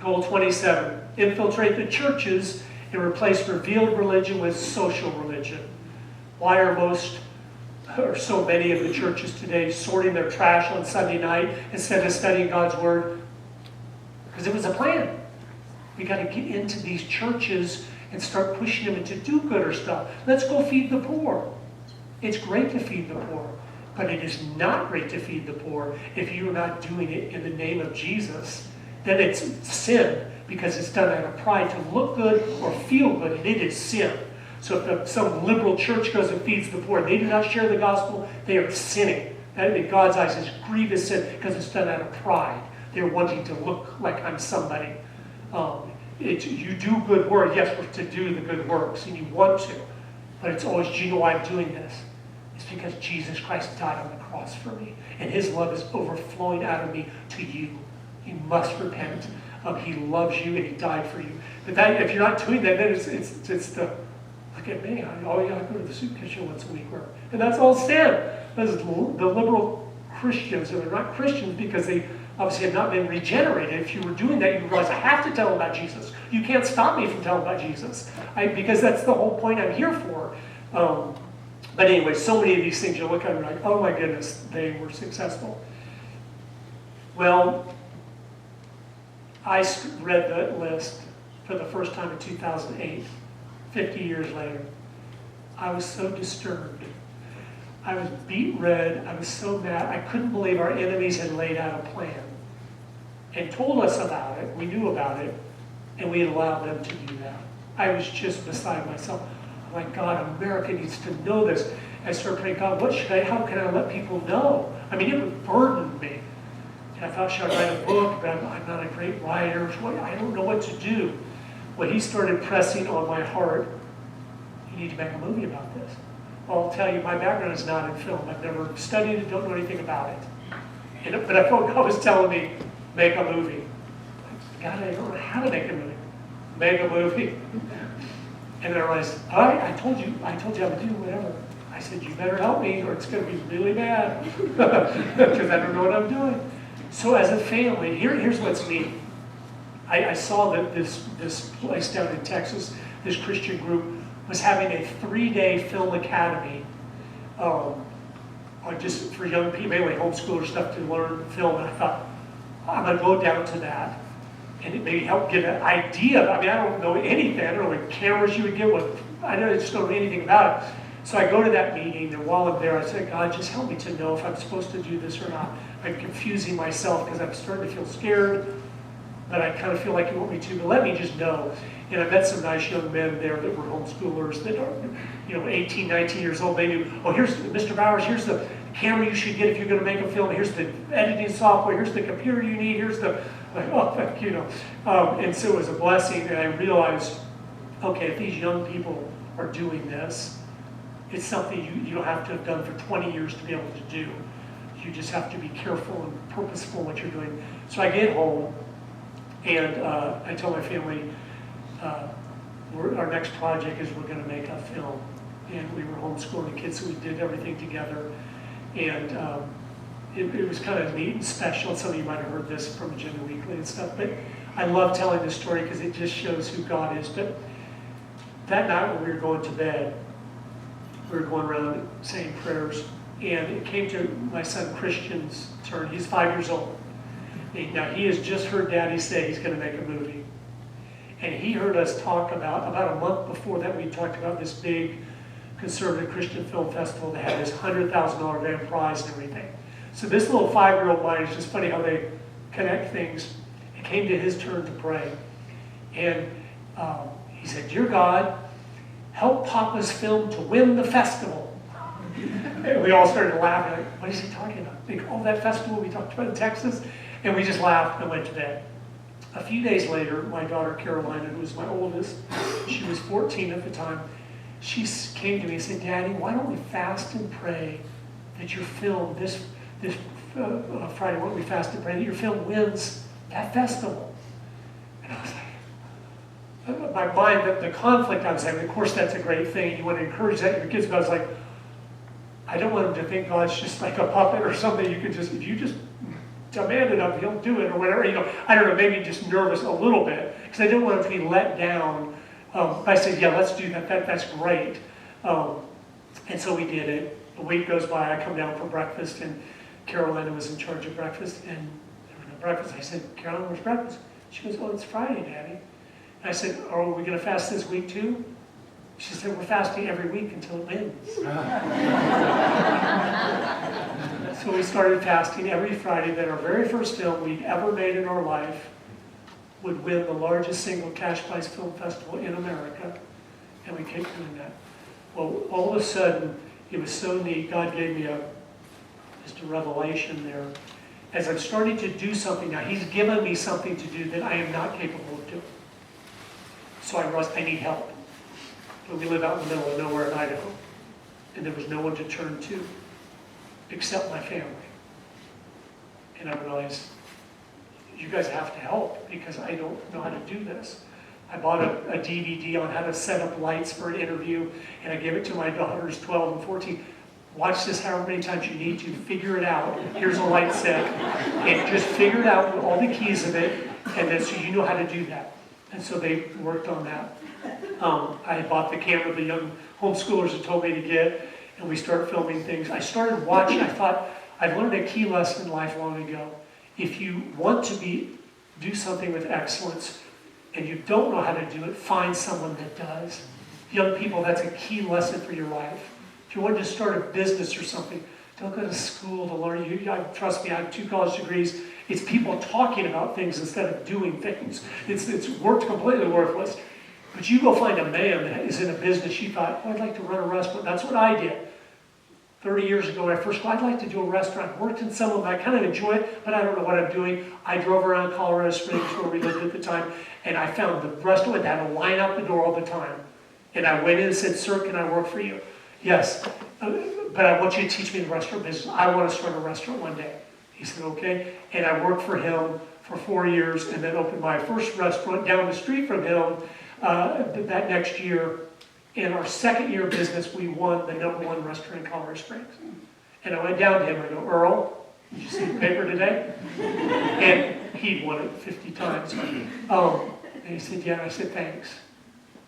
27, infiltrate the churches and replace revealed religion with social religion. Why are so many of the churches today sorting their trash on Sunday night instead of studying God's Word? Because it was a plan. We got to get into these churches and start pushing them into do-gooder stuff. Let's go feed the poor. It's great to feed the poor, but it is not great to feed the poor if you're not doing it in the name of Jesus. Then it's sin because it's done out of pride to look good or feel good, and it is sin. So if some liberal church goes and feeds the poor, they do not share the gospel, they are sinning. That in God's eyes is grievous sin because it's done out of pride. They're wanting to look like I'm somebody. You do good work, yes, we're to do the good works, and you want to, but it's always, do you know why I'm doing this? It's because Jesus Christ died on the cross for me, and his love is overflowing out of me to you. You must repent. He loves you, and he died for you. But that, if you're not doing that, then it's the, look at me, I go to the soup kitchen once a week, and that's all sin. That's the liberal Christians, and they're not Christians because they obviously have not been regenerated. If you were doing that, you realize I have to tell them about Jesus. You can't stop me from telling about Jesus, because that's the whole point I'm here for. But anyway, so many of these things you look at and you're like, oh my goodness, they were successful. Well, I read that list for the first time in 2008, 50 years later. I was so disturbed. I was beet red. I was so mad. I couldn't believe our enemies had laid out a plan and told us about it. We knew about it, and we had allowed them to do that. I was just beside myself. I'm like, God, America needs to know this. I started praying, God, how can I let people know? I mean, it would burden me. And I thought, should I write a book? But I'm not a great writer. I don't know what to do. Well, he started pressing on my heart, you need to make a movie about this. Well, I'll tell you, my background is not in film. I've never studied it, don't know anything about it. But I felt God was telling me, make a movie. God, I don't know how to make a movie. Make a movie. And then I realized, all right, I told you I would do whatever. I said, you better help me or it's going to be really bad. Because I don't know what I'm doing. So as a family, here's what's neat. I saw that this place down in Texas, this Christian group, was having a 3-day film academy just for young people, mainly homeschooler stuff to learn film. And I thought, I'm going to go down to that. And it may help get an idea. I mean, I don't know anything. I don't know what cameras you would get. I just don't know anything about it. So I go to that meeting, and while I'm there, I say, God, just help me to know if I'm supposed to do this or not. I'm confusing myself because I'm starting to feel scared, but I kind of feel like you want me to, but let me just know. And I met some nice young men there that were homeschoolers that are, 18, 19 years old. They knew, oh, here's Mr. Bowers, here's the camera you should get if you're going to make a film. Here's the editing software. Here's the computer you need. Here's the, and so it was a blessing. And I realized, okay, if these young people are doing this, it's something you don't have to have done for 20 years to be able to do. You just have to be careful and purposeful in what you're doing. So I get home, and I tell my family, our next project is we're going to make a film. And we were homeschooling the kids, so we did everything together. And it was kind of neat and special. Some of you might have heard this from Agenda Weekly and stuff. But I love telling this story because it just shows who God is. But that night when we were going to bed, we were going around saying prayers. And it came to my son Christian's turn. He's 5 years old. Now, he has just heard Daddy say he's going to make a movie. And he heard us talk about a month before that, we talked about this big conservative Christian film festival that had this $100,000 grand prize and everything. So this little 5-year-old mind, is just funny how they connect things. It came to his turn to pray. And he said, Dear God, help Papa's film to win the festival. And we all started laughing, like, what is he talking about? Oh, that festival we talked about in Texas? And we just laughed and went to bed. A few days later, my daughter Carolina, who was my oldest, she was 14 at the time, she came to me and said, Daddy, why don't we fast and pray that your film, this Friday, why don't we fast and pray that your film wins that festival? And I was like, my mind, the conflict I was having, of course that's a great thing, you want to encourage that in your kids, but I was like, I don't want them to think God's just like a puppet or something. You could just, if you just demand it of him, he'll do it or whatever. I don't know, maybe just nervous a little bit because I didn't want him to be let down. I said, yeah, let's do that. That's great. And so we did it. A week goes by, I come down for breakfast, and Carolina was in charge of breakfast. And there was no breakfast. I said, Carolina, where's breakfast? She goes, oh, it's Friday, Daddy. And I said, are we going to fast this week too? She said, we're fasting every week until it wins. So we started fasting every Friday. That our very first film we'd ever made in our life would win the largest single cash prize film festival in America. And we kept doing that. Well, all of a sudden, it was so neat, God gave me just a revelation there. As I'm starting to do something now, He's given me something to do that I am not capable of doing. So I realized I need help. But we live out in the middle of nowhere in Idaho. And there was no one to turn to except my family. And I realized, you guys have to help because I don't know how to do this. I bought a DVD on how to set up lights for an interview, and I gave it to my daughters, 12 and 14. Watch this however many times you need to, figure it out. Here's a light set, and just figure it out with all the keys of it, and then so you know how to do that. And so they worked on that. I bought the camera the young homeschoolers had told me to get, and we started filming things. I started watching, I thought, I've learned a key lesson in life long ago. If you want to do something with excellence, and you don't know how to do it, find someone that does. Young people, that's a key lesson for your life. If you want to start a business or something, don't go to school to learn. Trust me, I have 2 college degrees. It's people talking about things instead of doing things. It's worked completely worthless. But you go find a man that is in a business, you thought, oh, I'd like to run a restaurant. That's what I did. 30 years ago when I first I'd like to do a restaurant. I worked in some of them. I kind of enjoy it, but I don't know what I'm doing. I drove around Colorado Springs where we lived at the time, and I found the restaurant that had a line out the door all the time. And I went in and said, sir, can I work for you? Yes, but I want you to teach me the restaurant business. I want to start a restaurant one day. He said, okay. And I worked for him for 4 years and then opened my first restaurant down the street from him that next year. In our second year of business, we won the #1 restaurant in Colorado Springs. And I went down to him, I go, Earl, did you see the paper today? And he'd won it 50 times. And he said, yeah, and I said, thanks.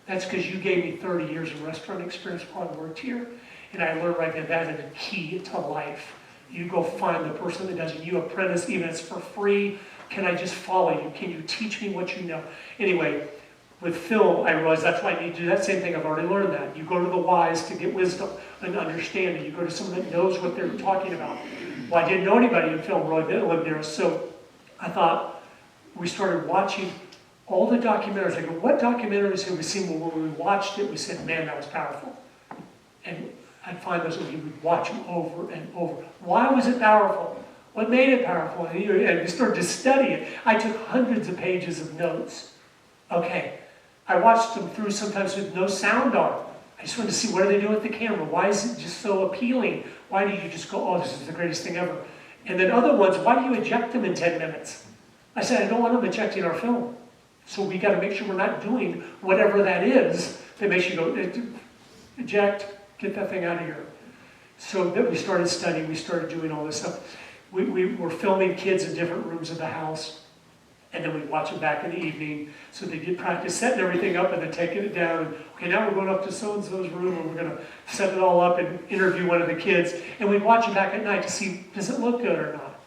That's because you gave me 30 years of restaurant experience while I worked here. And I learned right there that is a key to life. You go find the person that does it. You apprentice, even if it's for free. Can I just follow you? Can you teach me what you know? Anyway, with film, I realized that's why I need to do that same thing. I've already learned that. You go to the wise to get wisdom and understanding. You go to someone that knows what they're talking about. Well, I didn't know anybody in film really that lived there, so I thought we started watching all the documentaries. I go, what documentaries have we seen? Well, when we watched it, we said, man, that was powerful. And I'd find those, and we would watch them over and over. Why was it powerful? What made it powerful? And we started to study it. I took hundreds of pages of notes. Okay. I watched them through sometimes with no sound on. I just wanted to see what are they doing with the camera. Why is it just so appealing? Why do you just go, oh, this is the greatest thing ever? And then other ones, why do you eject them in 10 minutes? I said, I don't want them ejecting our film. So we got to make sure we're not doing whatever that is that makes you go, eject, get that thing out of here. So that we started studying, we started doing all this stuff. We were filming kids in different rooms of the house. And then we'd watch them back in the evening. So they did practice setting everything up and then taking it down. And, okay, now we're going up to so-and-so's room and we're going to set it all up and interview one of the kids. And we'd watch them back at night to see, does it look good or not?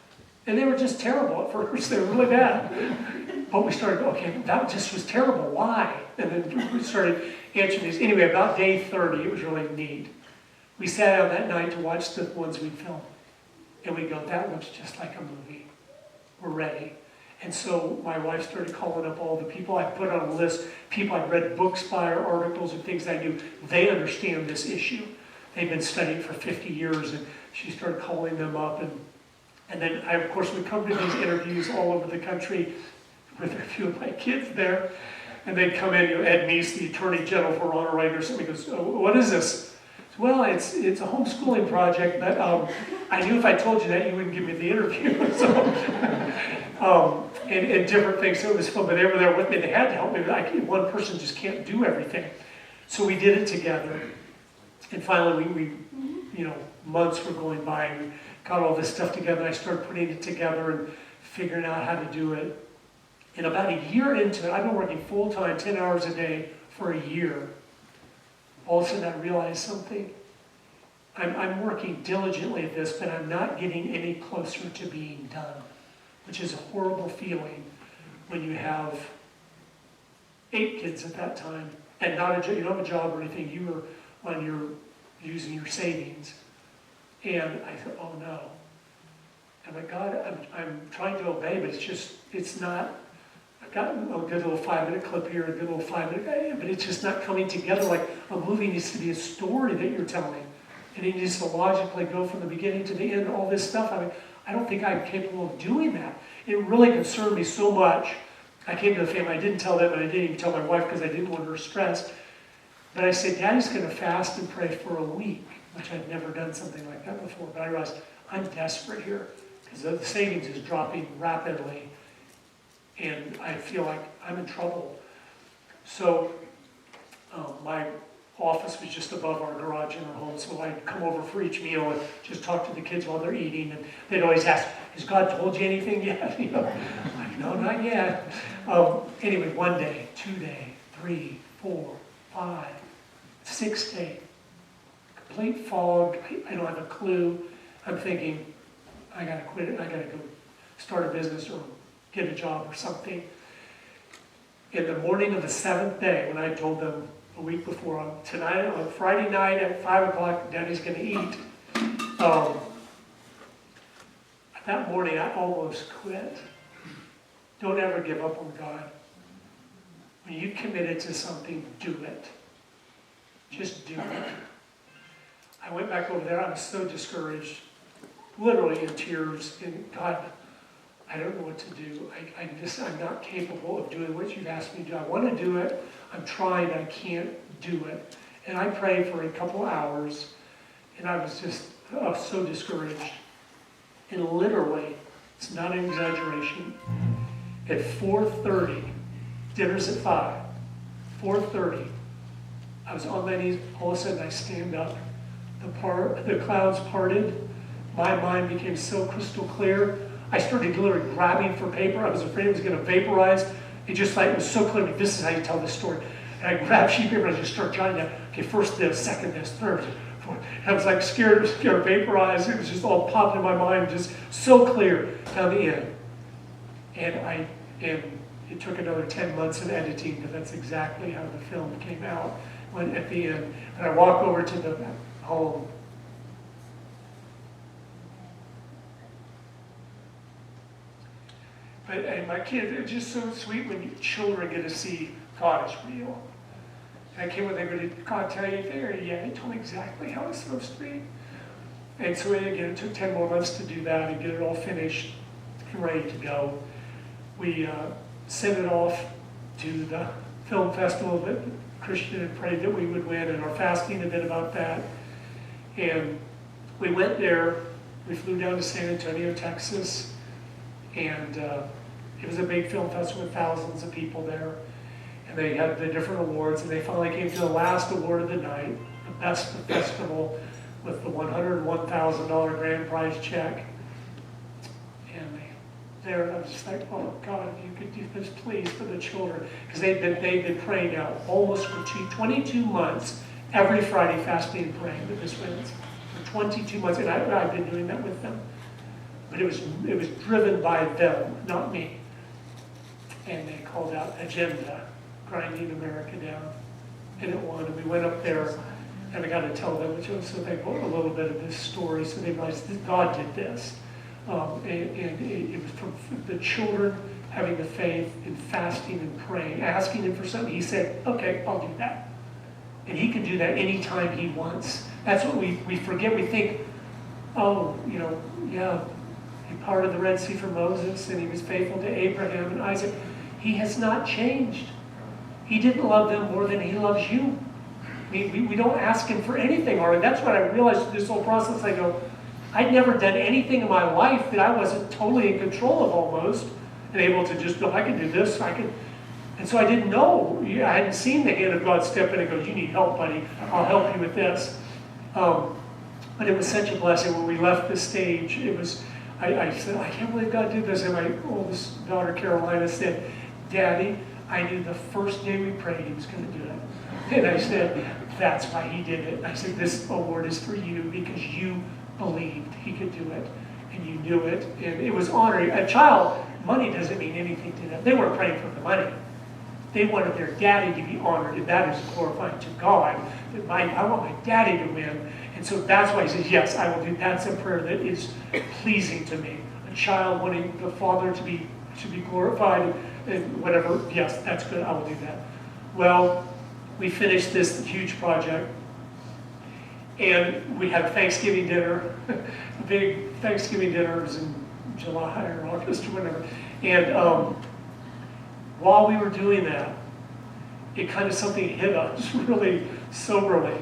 And they were just terrible at first. They were really bad. But we started, okay, that just was terrible. Why? And then we started answering these. Anyway, about day 30, it was really neat. We sat down that night to watch the ones we'd filmed. And we go, that looks just like a movie. We're ready. And so my wife started calling up all the people I put on a list, people I'd read books by or articles and things I knew. They understand this issue. They've been studying for 50 years, and she started calling them up. And then I, of course, would come to these interviews all over the country with a few of my kids there. And they'd come in, Ed Meese, the Attorney General for Ronald Reagan, or something, goes, oh, what is this? Well, it's a homeschooling project, but I knew if I told you that, you wouldn't give me the interview. So, and different things. So it was fun, but they were there with me. They had to help me. One person just can't do everything. So we did it together. And finally, we months were going by, and we got all this stuff together. And I started putting it together and figuring out how to do it. And about a year into it, I've been working full-time, 10 hours a day for a year. All of a sudden, I realized something. I'm working diligently at this, but I'm not getting any closer to being done, which is a horrible feeling when you have 8 kids at that time, and you don't have a job or anything. You were using your savings. And I thought, oh no. I'm like, God, I'm trying to obey, but it's not I've got a good little 5-minute clip here, a good little 5-minute, but it's just not coming together. Like a movie needs to be a story that you're telling. And it needs to logically go from the beginning to the end, all this stuff. I mean, I don't think I'm capable of doing that. It really concerned me so much. I came to the family, I didn't tell them, and I didn't even tell my wife because I didn't want her stressed. But I said, Daddy's going to fast and pray for a week, which I'd never done something like that before. But I realized I'm desperate here because the savings is dropping rapidly, and I feel like I'm in trouble. So my office was just above our garage in our home, so I'd come over for each meal and just talk to the kids while they're eating, and they'd always ask, has God told you anything yet? You know, like, no, not yet. Anyway, 1 day, 2 day, 3, 4, 5, 6 day, complete fog. I don't have a clue. I'm thinking, I gotta quit it. I gotta go start a business or get a job or something. In the morning of the 7th day, when I told them a week before, on Friday night at 5 o'clock, Daddy's gonna eat. That morning, I almost quit. Don't ever give up on God. When you committed to something, do it. Just do it. I went back over there. I was so discouraged, literally in tears. And God, I don't know what to do. I'm not capable of doing what you've asked me to do. I want to do it. I'm trying. I can't do it. And I prayed for a couple hours, and I was just so discouraged. And literally, it's not an exaggeration, at 4:30, dinner's at 5, 4:30, I was on my knees, all of a sudden I stand up, the clouds parted, my mind became so crystal clear, I started literally grabbing for paper, I was afraid it was going to vaporize, it was so clear, like, this is how you tell this story, and I grabbed sheet paper and I just started jotting down, okay, first this, second this, third, fourth, and I was like scared to vaporize, it was just all popped in my mind, just so clear down the end, and it took another 10 months of editing, but that's exactly how the film came out at the end. And I walk over to the home. And my kids, it's just so sweet when children get to see God is real. And I came when they go, did God tell you there? Yeah, he told me exactly how it's supposed to be. And so again, it took 10 more months to do that and get it all finished and ready to go. We sent it off to the film festival that Christian had prayed that we would win, and our fasting had been about that. And we went there, we flew down to San Antonio, Texas, and it was a big film festival with thousands of people there. And they had the different awards, and they finally came to the last award of the night, the best of the festival, with the $101,000 grand prize check. There, I was just like, oh God, if you could do this, please, for the children. Because they've been praying now almost for 22 months, every Friday fasting and praying that this wins. For 22 months, and I've been doing that with them. But it was driven by them, not me. And they called out Agenda, Grinding America Down. And it won, and we went up there, and I got to tell them, which I was so thankful, a little bit of this story, so they realized that God did this. And it was from the children having the faith and fasting and praying, asking him for something. He said, okay, I'll do that. And he can do that anytime he wants. That's what we forget. We think, oh, yeah, he parted the Red Sea for Moses and he was faithful to Abraham and Isaac. He has not changed. He didn't love them more than he loves you. I mean, we don't ask him for anything, or that's what I realized through this whole process. I go, I'd never done anything in my life that I wasn't totally in control of almost, and able to just go, I can do this, I can. And so I didn't know. I hadn't seen the hand of God step in and go, you need help, buddy. I'll help you with this. But it was such a blessing. When we left the stage, it was, I said, I can't believe God did this. And my oldest daughter, Carolina, said, Daddy, I knew the first day we prayed he was going to do it. And I said, that's why he did it. I said, this award is for you because you believed he could do it, and you knew it, and it was honoring. A child, money doesn't mean anything to them. They weren't praying for the money. They wanted their daddy to be honored, and that is glorifying to God. That I want my daddy to win, and so that's why he says, yes, I will do. That's a prayer that is pleasing to me. A child wanting the father to be should be glorified and whatever. Yes, that's good, I will do that. Well, we finished this huge project, and we had Thanksgiving dinner, big Thanksgiving dinners in July or August or whatever. And while we were doing that, it kind of something hit us really soberly.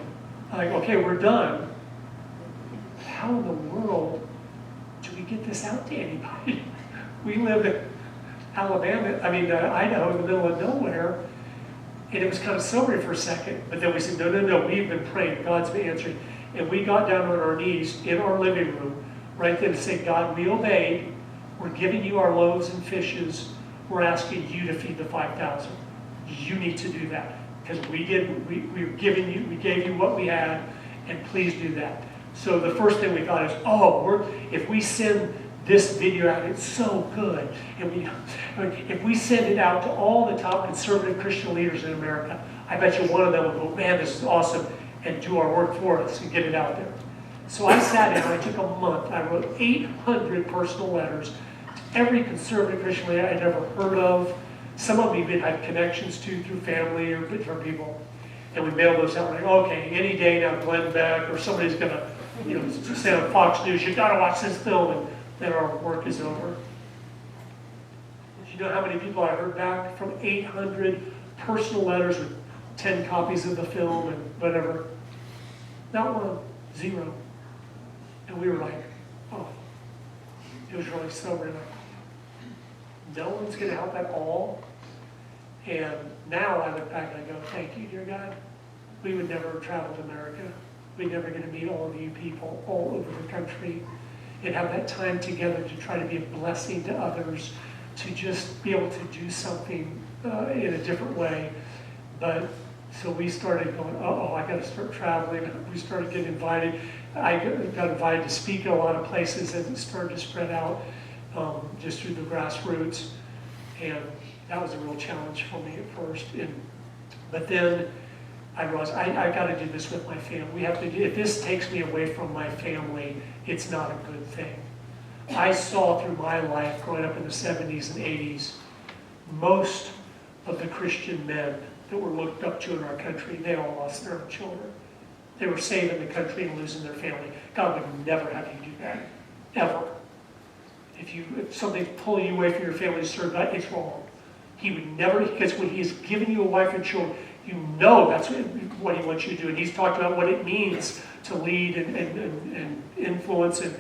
Like, okay, we're done. How in the world do we get this out to anybody? We live in Idaho, in the middle of nowhere. And it was kind of sobering for a second, but then we said, no, we've been praying, God's been answering. And we got down on our knees in our living room, right then, and said, God, we obeyed. We're giving you our loaves and fishes. We're asking you to feed the 5,000. You need to do that. Because we gave you what we had, and please do that. So the first thing we thought is, if we send this video out, it's so good. And if we send it out to all the top conservative Christian leaders in America, I bet you one of them will go, man, this is awesome, and do our work for us and get it out there. So I sat down, I took a month, I wrote 800 personal letters to every conservative Christian leader I'd ever heard of. Some of them even had connections to through family or different people. And we mailed those out, like, okay, any day now, Glenn Beck, or somebody's gonna, say on Fox News, you gotta watch this film, and then our work is over. Do you know how many people I heard back from 800 personal letters with 10 copies of the film and whatever? Not one, zero. And we were like, oh, it was really sobering. Like, no one's gonna help at all. And now I look back and I go, thank you, dear God. We would never have traveled to America. We'd never get to meet all of you people all over the country and have that time together to try to be a blessing to others, to just be able to do something in a different way. But so we started going, I got to start traveling. We started getting invited. I got invited to speak at a lot of places, and it started to spread out just through the grassroots. And that was a real challenge for me at first. But then I realized I got to do this with my family. We have to do, if this takes me away from my family, it's not a good thing. I saw through my life, growing up in the 70s and 80s, most of the Christian men that were looked up to in our country, they all lost their own children. They were saving the country and losing their family. God would never have you do that, ever. If something's pulling you away from your family to serve God, it's wrong. He would never, because when he has given you a wife and children, you know that's what he wants you to do. And he's talked about what it means to lead and influence and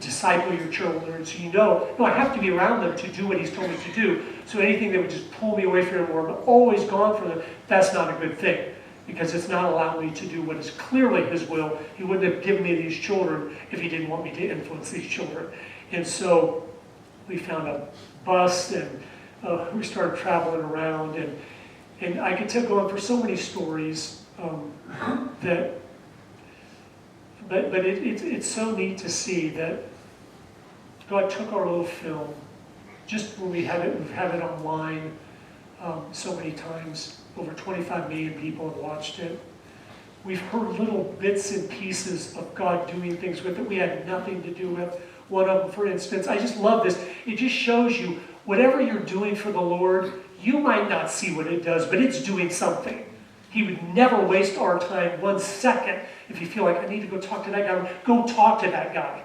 disciple your children. So no, I have to be around them to do what he's told me to do. So anything that would just pull me away from him or I'm always gone from them, that's not a good thing. Because it's not allowing me to do what is clearly his will. He wouldn't have given me these children if he didn't want me to influence these children. And so we found a bus and we started traveling around, and I could go on for so many stories but it's so neat to see that God took our little film, just when we've had it online so many times. Over 25 million people have watched it. We've heard little bits and pieces of God doing things with it we had nothing to do with. One of them, for instance, I just love this. It just shows you whatever you're doing for the Lord, you might not see what it does, but it's doing something. He would never waste our time 1 second. If you feel like, I need to go talk to that guy, go talk to that guy.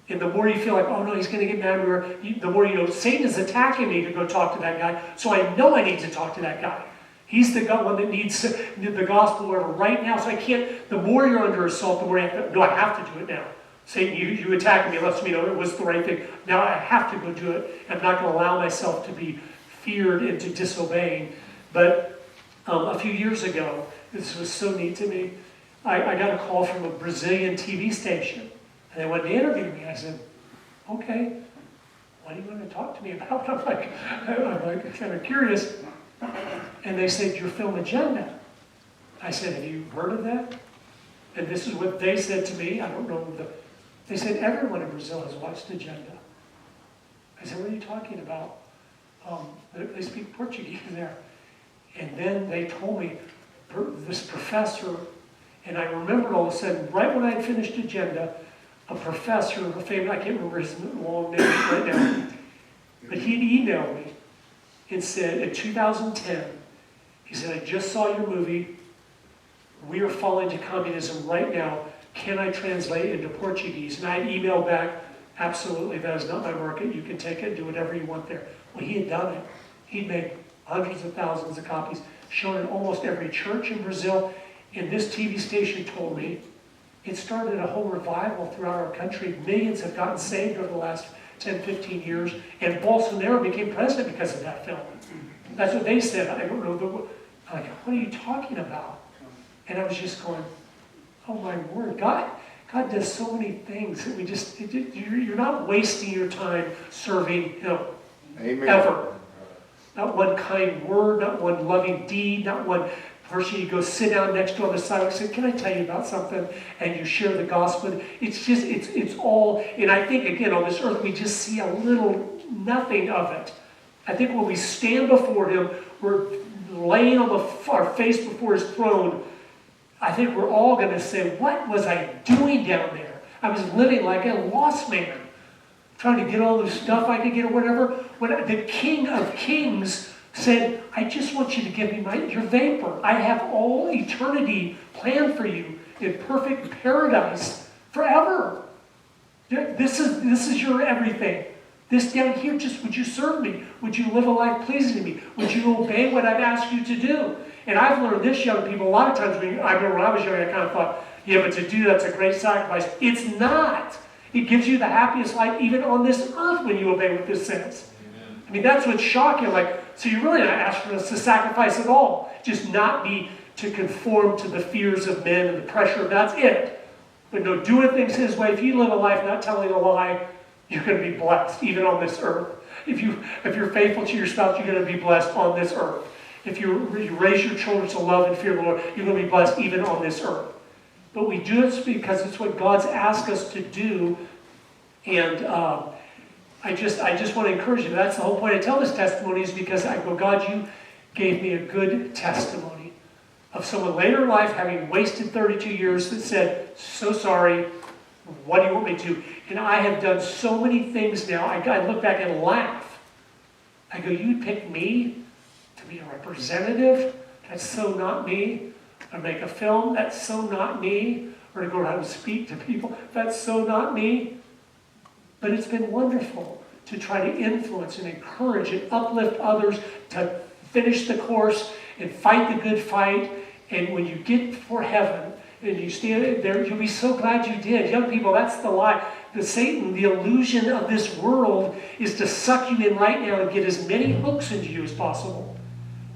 And the more you feel like, oh no, he's going to get mad at me, the more you know, Satan is attacking me to go talk to that guy, so I know I need to talk to that guy. He's the one that needs the gospel wherever right now, so I can't, the more you're under assault, the more you have to, no, I have to do it now. Satan, you attacking me, lets me know it was the right thing. Now I have to go do it. I'm not going to allow myself to be feared into disobeying. But a few years ago, this was so neat to me, I got a call from a Brazilian TV station. And they wanted to interview me. I said, okay, what do you want to talk to me about? I'm like kind of curious. And they said, your film Agenda. I said, have you heard of that? And this is what they said to me. I don't know. They said, everyone in Brazil has watched Agenda. I said, what are you talking about? They speak Portuguese there. And then they told me, this professor, and I remembered all of a sudden, right when I had finished Agenda, a professor, I can't remember his long name right now, But he'd emailed me and said, in 2010, he said, I just saw your movie. We are falling to communism right now. Can I translate it into Portuguese? And I emailed back, absolutely, that is not my market. You can take it and do whatever you want there. Well, he had done it. He'd made hundreds of thousands of copies, shown in almost every church in Brazil. And this TV station told me it started a whole revival throughout our country. Millions have gotten saved over the last 10, 15 years. And Bolsonaro became president because of that film. That's what they said. I don't know. I'm like, what are you talking about? And I was just going, oh my word, God does so many things that you're not wasting your time serving Him. Amen. Ever. Not one kind word, not one loving deed, not one person you go sit down next to on the sidewalk and say, can I tell you about something? And you share the gospel. It's all, and I think again on this earth we just see a little, nothing of it. I think when we stand before Him, we're laying on our face before His throne. I think we're all going to say, what was I doing down there? I was living like a lost man, trying to get all the stuff I could get or whatever. When the King of Kings said, I just want you to give me your vapor. I have all eternity planned for you in perfect paradise forever. This is your everything. This down here, just would you serve me? Would you live a life pleasing to me? Would you obey what I've asked you to do? And I've learned this, young people, a lot of times, I remember when I was young, I kind of thought, yeah, but to do that's a great sacrifice. It's not. It gives you the happiest life even on this earth when you obey what this says. Amen. I mean, that's what's shocking. Like, so you're really not asking us to sacrifice at all. Just not be to conform to the fears of men and the pressure. That's it. But no, doing things His way. If you live a life not telling a lie, you're going to be blessed even on this earth. If you're faithful to your spouse, you're going to be blessed on this earth. If you raise your children to love and fear the Lord, you're going to be blessed even on this earth. But we do it because it's what God's asked us to do. And I just want to encourage you. That's the whole point I tell this testimony, is because I go, God, you gave me a good testimony of someone later in life having wasted 32 years that said, so sorry, what do you want me to? And I have done so many things now. I look back and laugh. I go, you picked me to be a representative? That's so not me. Or make a film? That's so not me. Or to go around and speak to people? That's so not me. But it's been wonderful to try to influence and encourage and uplift others to finish the course and fight the good fight. And when you get before heaven and you stand there, you'll be so glad you did. Young people, that's the lie. The Satan, the illusion of this world is to suck you in right now and get as many hooks into you as possible.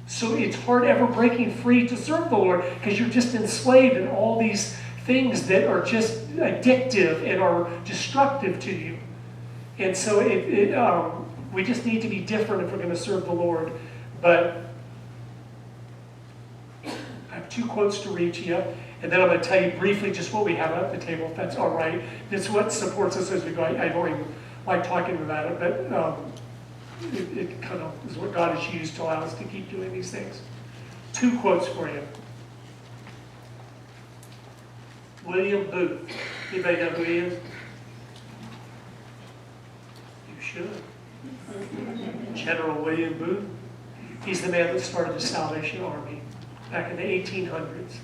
So it's hard ever breaking free to serve the Lord because you're just enslaved in all these things that are just addictive and are destructive to you. And so we just need to be different if we're going to serve the Lord. But I have 2 quotes to read to you, and then I'm going to tell you briefly just what we have at the table, if that's all right. It's what supports us as we go. I don't even like talking about it, but it kind of is what God has used to allow us to keep doing these things. 2 quotes for you. William Booth. Anybody know who he is? You should. General William Booth. He's the man that started the Salvation Army back in the 1800s.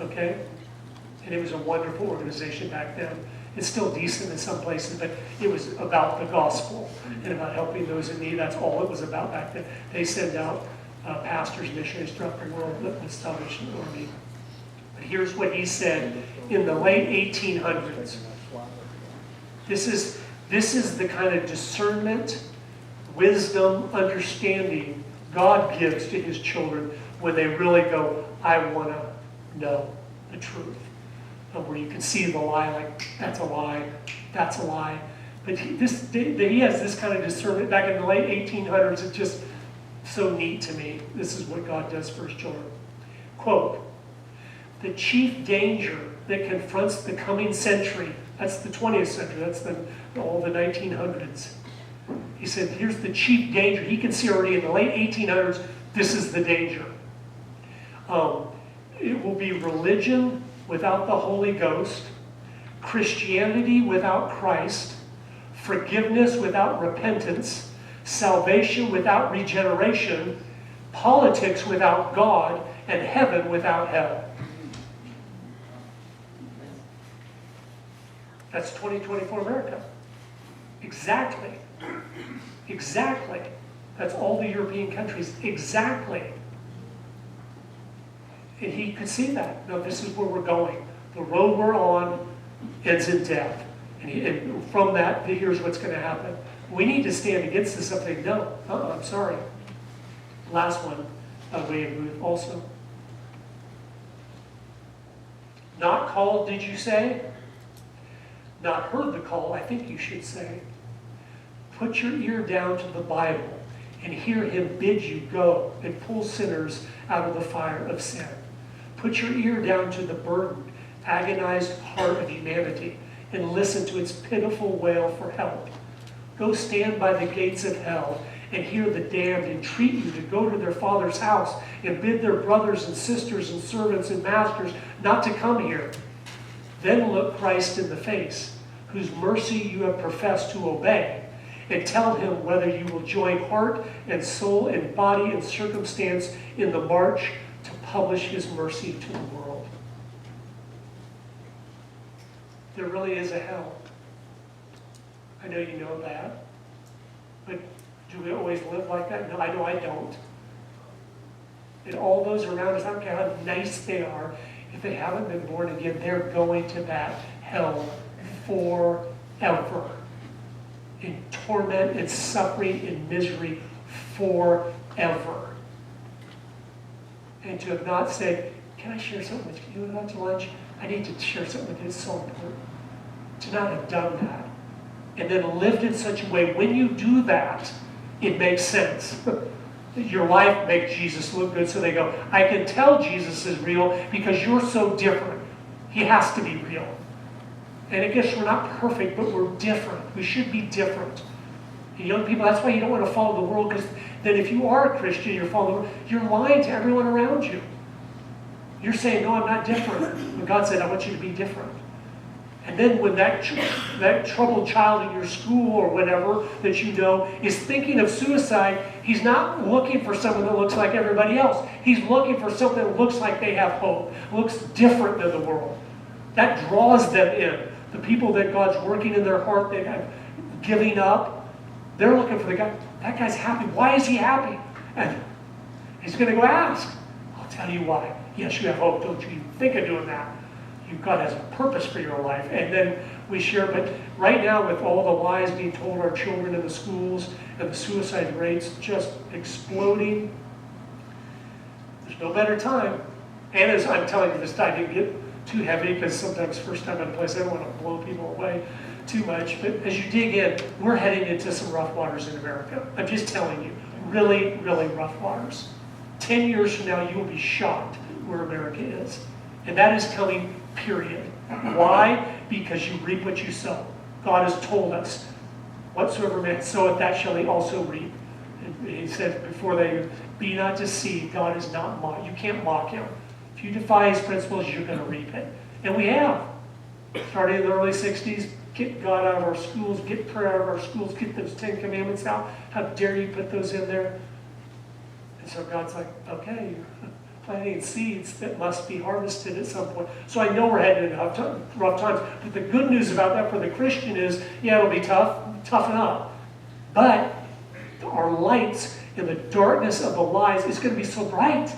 Okay? And it was a wonderful organization back then. It's still decent in some places, but it was about the gospel and about helping those in need. That's all it was about back then. They send out pastors, missionaries throughout the world with the Salvation Army. But here's what he said in the late 1800s. This is the kind of discernment, wisdom, understanding God gives to His children when they really go, I want to know the truth. Where you can see the lie, like, that's a lie, that's a lie. But he has this kind of discernment back in the late 1800s. It's just so neat to me. This is what God does for His children. Quote, the chief danger that confronts the coming century, that's the 20th century, that's all the 1900s. He said, here's the chief danger. He can see already in the late 1800s, this is the danger. It will be religion without the Holy Ghost, Christianity without Christ, forgiveness without repentance, salvation without regeneration, politics without God, and heaven without hell. That's 2024 America. Exactly. Exactly. That's all the European countries. Exactly. And he could see that. No, this is where we're going. The road we're on ends in death. And from that, here's what's going to happen. We need to stand against this and say, no, I'm sorry. Last one, William Booth also. Not called, did you say? Not heard the call, I think you should say. Put your ear down to the Bible and hear him bid you go and pull sinners out of the fire of sin. Put your ear down to the burdened, agonized heart of humanity and listen to its pitiful wail for help. Go stand by the gates of hell and hear the damned entreat you to go to their Father's house and bid their brothers and sisters and servants and masters not to come here. Then look Christ in the face, whose mercy you have professed to obey, and tell him whether you will join heart and soul and body and circumstance in the march to publish his mercy to the world. There really is a hell. I know you know that. But do we always live like that? No, I know I don't. And all those around us, I don't care how nice they are, if they haven't been born again, they're going to that hell forever. In torment and suffering and misery forever. And to have not said, can I share something with you? You went out to lunch? I need to share something with you. It's so important. To not have done that. And then lived in such a way, when you do that, it makes sense. Your life makes Jesus look good, so they go, I can tell Jesus is real because you're so different. He has to be real. And I guess we're not perfect, but we're different. We should be different. And young people, that's why you don't want to follow the world, because then if you are a Christian, you're following the world, you're lying to everyone around you. You're saying, no, I'm not different. When God said, I want you to be different. And then when that troubled child in your school or whatever that you know is thinking of suicide, he's not looking for someone that looks like everybody else. He's looking for something that looks like they have hope, looks different than the world. That draws them in. The people that God's working in their heart, that have giving up, they're looking for the guy. That guy's happy. Why is he happy? And he's going to go ask. I'll tell you why. Yes, you have hope. Don't you even think of doing that. God has a purpose for your life. And then we share, but right now with all the lies being told our children in the schools and the suicide rates just exploding, there's no better time. And as I'm telling you this, I didn't get too heavy because sometimes first time in a place, I don't want to blow people away too much. But as you dig in, we're heading into some rough waters in America. I'm just telling you, really, really rough waters. 10 years from now, you will be shocked where America is. And that is coming, period. Why? Because you reap what you sow. God has told us, whatsoever man soweth, that shall he also reap. And he said before they be not deceived, God is not mocked. You can't mock him. If you defy his principles, you're going to reap it. And we have. Starting in the early 60s, get God out of our schools, get prayer out of our schools, get those 10 Commandments out. How dare you put those in there? And so God's like, okay, you're planting seeds that must be harvested at some point. So I know we're headed into rough times. But the good news about that for the Christian is, yeah, it'll be tough, toughen up. But our lights in the darkness of the lies is going to be so bright.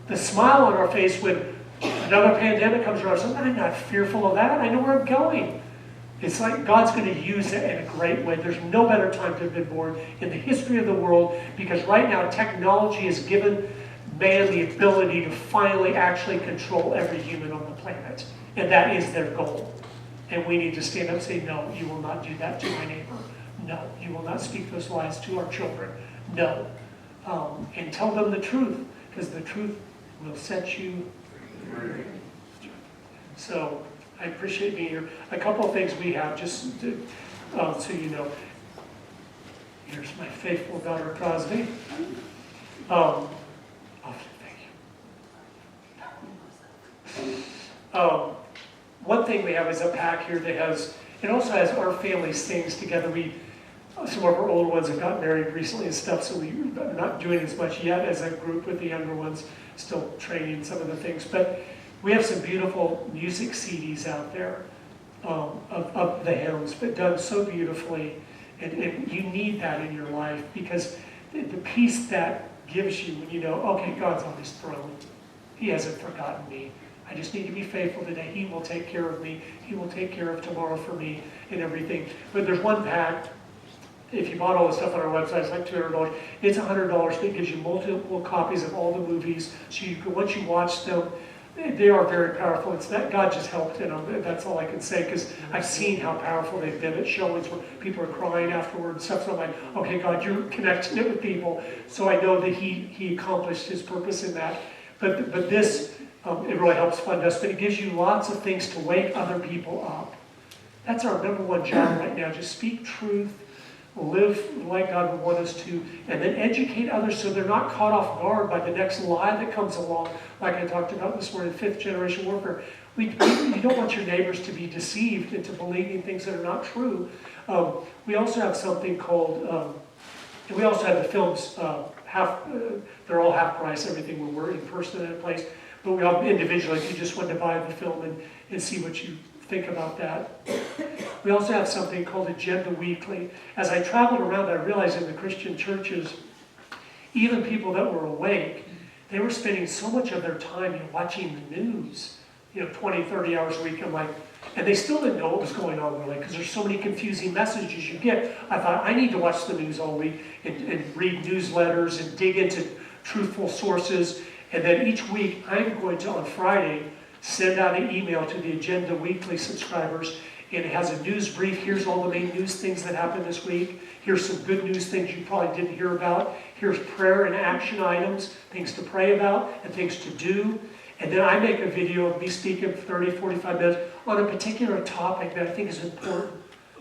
The smile on our face when another pandemic comes around, I'm not fearful of that. I know where I'm going. It's like God's going to use it in a great way. There's no better time to have been born in the history of the world, because right now technology has given man the ability to finally actually control every human on the planet. And that is their goal. And we need to stand up and say, no, you will not do that to my neighbor. No, you will not speak those lies to our children. No. And tell them the truth, because the truth will set you free. So I appreciate being here. A couple of things we have, just to, so you know. Here's my faithful daughter Crosby. One thing we have is a pack here that has, it also has our family's things together. Some of our older ones have gotten married recently and stuff, so we're not doing as much yet as a group with the younger ones, still training some of the things. But we have some beautiful music CDs out there of the hymns, but done so beautifully. And you need that in your life, because the peace that gives you when you know, okay, God's on his throne. He hasn't forgotten me. I just need to be faithful today. He will take care of me. He will take care of tomorrow for me and everything. But there's one pack. If you bought all the stuff on our website, it's like $200. It's $100. It gives you multiple copies of all the movies. So you can, once you watch them, they are very powerful. It's that God just helped in them. That's all I can say, because I've seen how powerful they've been at showings where people are crying afterward and stuff. So I'm like, okay, God, you're connecting it with people. So I know that He accomplished His purpose in that. But this, it really helps fund us. But it gives you lots of things to wake other people up. That's our number one job right now. Just speak truth. Live like God would want us to, and then educate others so they're not caught off guard by the next lie that comes along, like I talked about this morning, 5th generation warfare. You don't want your neighbors to be deceived into believing things that are not true. We also have something called, we also have the films, they're all half price, everything when we're in person at a place, but we all individually, if you just want to buy the film and see what you think about that. We also have something called Agenda Weekly. As I traveled around, I realized in the Christian churches, even people that were awake, they were spending so much of their time watching the news, 20, 30 hours a week. I'm like, and they still didn't know what was going on really, because there's so many confusing messages you get. I thought, I need to watch the news all week and read newsletters and dig into truthful sources. And then each week, I'm going to, on Friday, send out an email to the Agenda Weekly subscribers, and it has a news brief. Here's all the main news things that happened this week. Here's some good news things you probably didn't hear about. Here's prayer and action items, things to pray about and things to do. And then I make a video of me speaking for 30, 45 minutes on a particular topic that I think is important.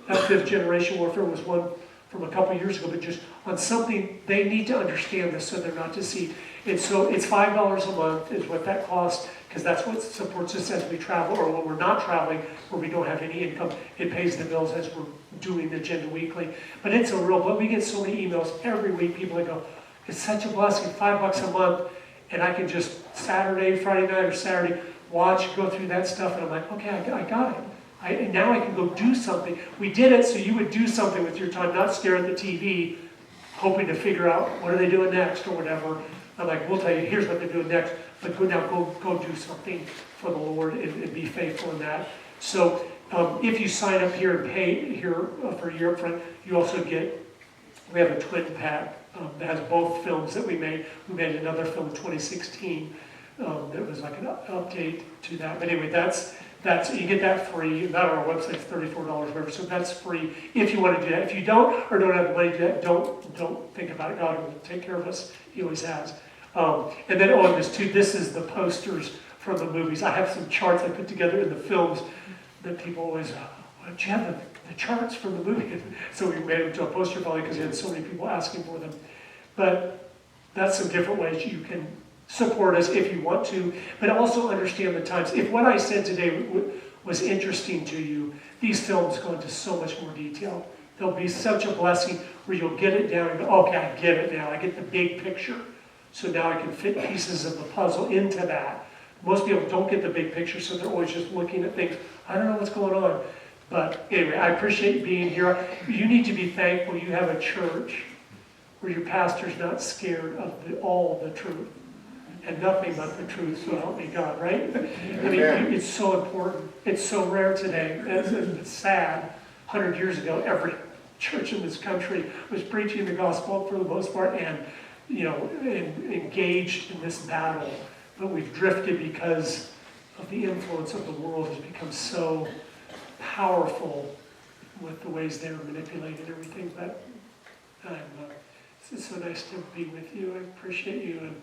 That 5th generation warfare was one from a couple years ago, but just on something they need to understand this so they're not deceived. And so it's $5 a month is what that costs, because that's what supports us as we travel, or when we're not traveling, where we don't have any income. It pays the bills as we're doing the Agenda Weekly. But it's but we get so many emails every week, people that go, it's such a blessing, $5 a month, and I can just Friday night or Saturday, go through that stuff, and I'm like, okay, I got it. And now I can go do something. We did it so you would do something with your time, not stare at the TV, hoping to figure out what are they doing next or whatever. I'm like, we'll tell you, here's what they're doing next, but go do something for the Lord and be faithful in that. So if you sign up here and pay here for a year up front, you also we have a twin pack that has both films that we made. We made another film in 2016 that was like an update to that. But anyway, that's you get that free. That on our website is $34 whatever. So that's free if you want to do that. If you don't or don't have the money to do that, don't think about it. God will take care of us. He always has. And then on this is the posters from the movies. I have some charts I put together in the films that people always, why don't you have the charts from the movie? So we made them to a poster probably because we had so many people asking for them. But that's some different ways you can support us if you want to, but also understand the times. If what I said today was interesting to you, these films go into so much more detail. They'll be such a blessing where you'll get it down and go, okay, I get it now. I get the big picture. So now I can fit pieces of the puzzle into that. Most people don't get the big picture, so they're always just looking at things. I don't know what's going on. But anyway, I appreciate being here. You need to be thankful you have a church where your pastor's not scared of all the truth. And nothing but the truth, so help me God, right? I mean, it's so important. It's so rare today. It's sad. 100 years ago, every church in this country was preaching the gospel for the most part and engaged in this battle. But we've drifted because of the influence of the world has become so powerful with the ways they're manipulating everything. But it's so nice to be with you. I appreciate you. And